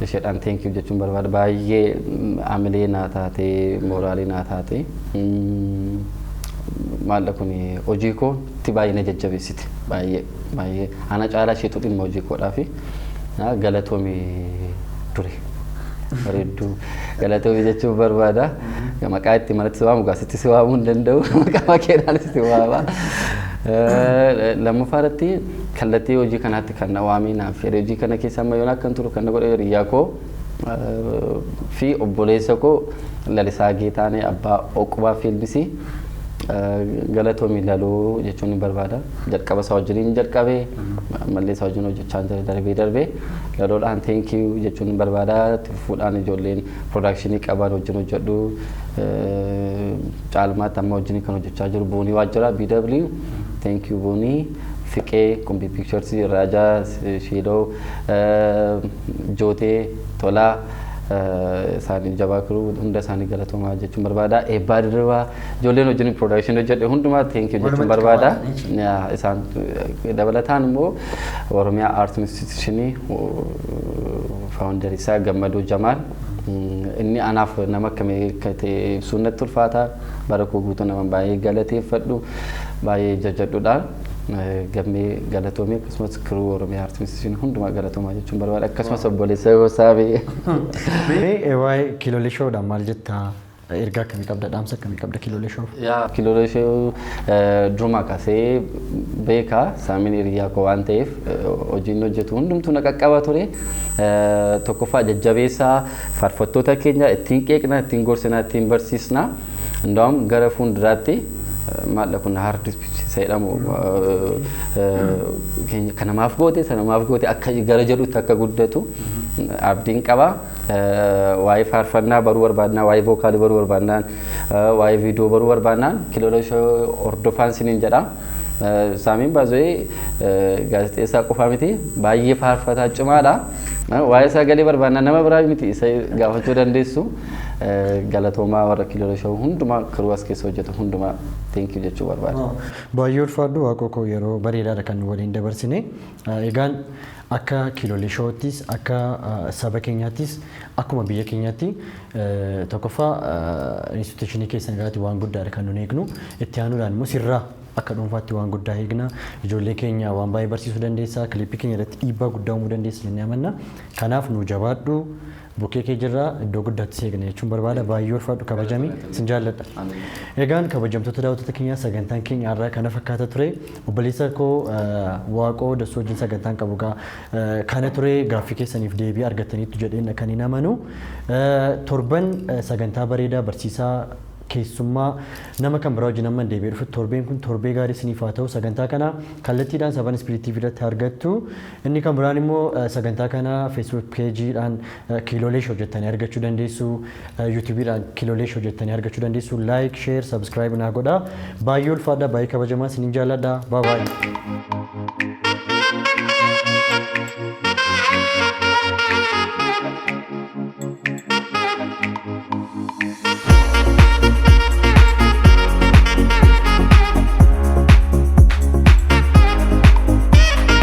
Isheedhaan teenkii jechuun barbaada. Baay'ee amilee naa taatee, mooraalii naa taatee. Maalla kun hojii kootti baay'ee na jajjabeessiti. Baay'ee ana caalaa isheetu dhimma hojii koodhaafi. Galatoomii ture. Bareedduu galatoomii jechuun barbaada. Maqaa itti manatti si waamu gaasitti si waamuu hin danda'u. Maqaa keedhaan si waama. Lammaffaa irratti kallattii hojii kanaatti kan na waamee naaf jedhe hojii kana keessa amma yoon akkan turu kan na godhe hiriyaa koo fi obboleessa koo Lalisaa Geetaanee abbaa Oqubaa Fiilmisii galatoomii laluu jechuun ni barbaada. Jalqaba isaa wajjin jalqabee mallee isaa wajjin hojjechaa darbee laloodhaan thank you jechuun ni barbaada. Fuudhaan ijoolleen production qaban wajjin hojjedhu caalmaatti amma wajjin kan hojjechaa jiru Boonii Waajjira BW thank you Boonii Fiqee Kumbii Pictures Raajaa Shiidoo Jootee Tolaa isaanii jabaa kiruu hunda isaanii galatoomaa jechuun barbaada. Eebbaa dirribaa ijoolleen wajjin production hojjedhe hundumaa thank you jechuun barbaada. Isaan dabalataan immoo Oromiyaa Art Institutionii founder isaa Gammadoo Jamaal inni anaaf nama akkamii ta'e ibsuun natti ulfaata. Bara koo guutuu nama baay'ee galateeffadhu baay'ee jajjadhuudha. Gammee galatoomii akkasumas kiruu Oromiyaa Art Institutionii hundumaa galatoomaa jechuun barbaada. Akkasumas obboleessa Gosaabee. Mee waa'ee Kiloolee Shoodhaan maal jettaa? Ergaa akkamii qabda? Dhaamsa akkamii qabda Kiloolee Shoof? Kiloolee Shoo durumaa kaasee beekaa saamiin hiriyaa koo waan ta'eef hojiin hojjetu hundumtuu na qaqqaba ture. Tokkoffaa jajjabeessaa faarfattoota keenya ittiin qeeqna ittiin gorsinaa ittiin barsiisna. Ndaam gara fuulduraatti maalla kun hard jedhamu kanamaaf goote sanamaaf goote akka gara jedhutti akka guddatu abdiin qaba. Waa'ee faarfannaa baruu barbaadnaa, waa'ee vookaalii baruu barbaadnaan, waa'ee viidiyoo baruu barbaadnaan Kiloolee Shoo hordofaa isiniin jedha. Saamiin baay'ee gaazexeessaa qofaa miti baay'ee faarfataa cimaadha. Waa'ee sagalee barbaadnaan nama biraa miti isa gaafachuu dandeessu. Galatoomaa warra Kiloolee Shoo hundumaa kiruu as keessa hojjetu hundumaa thank you jechuu barbaada. Baay'ee ulfaadhu waaqoo koo yeroo bareedaadha kan waliin dabarsine. Egaan akka Kiloolee Shoottis akka saba keenyaattis akkuma biyya keenyaatti tokkoffaa instituushinii keessan irratti waan guddaadha kan nuti eegnu. Itti aanuudhaan immoo sirraa akka dhuunfaatti waan guddaa eegna. Ijoollee keenya waan baay'ee barsiisuu dandeessa. Kilippii keenya irratti dhiibbaa guddaa uumuu dandeessa jennee amanna. Kanaaf nu jabaadhu. Bukkee kee jirraa iddoo guddaatti seeqna jechuun barbaada. Baay'ee ulfaadhu kabajamii sin jaalladha. Egaan kabajamtoota daawwattoota keenyaa sagantaan keenya har'aa kana fakkaata ture. Obboleessa koo waaqoo dassoo wajjin sagantaan qabu kana ture gaaffii keessaniif deebii argattaniitu jedheen kan hin amanu. Torban sagantaa bareedaa barsiisaa keessummaa nama kan biraa wajjin amma deebi'ee dhufu torbeen kun torbee gaarii isiniif haa ta'u. Sagantaa kana kallattiidhaan Saban Ispirit TV irratti argattu. Inni kan biraan immoo sagantaa kana Facebook peejiidhaan Kiloolee Shoo jettanii argachuu dandeessu. YouTubeidhaan Kiloolee Shoo jettanii argachuu dandeessu. Like, share, subscribe naa godhaa. Baay'ee ulfaadha, baay'ee kabajamaa isiniin jaalladha. Bye bye.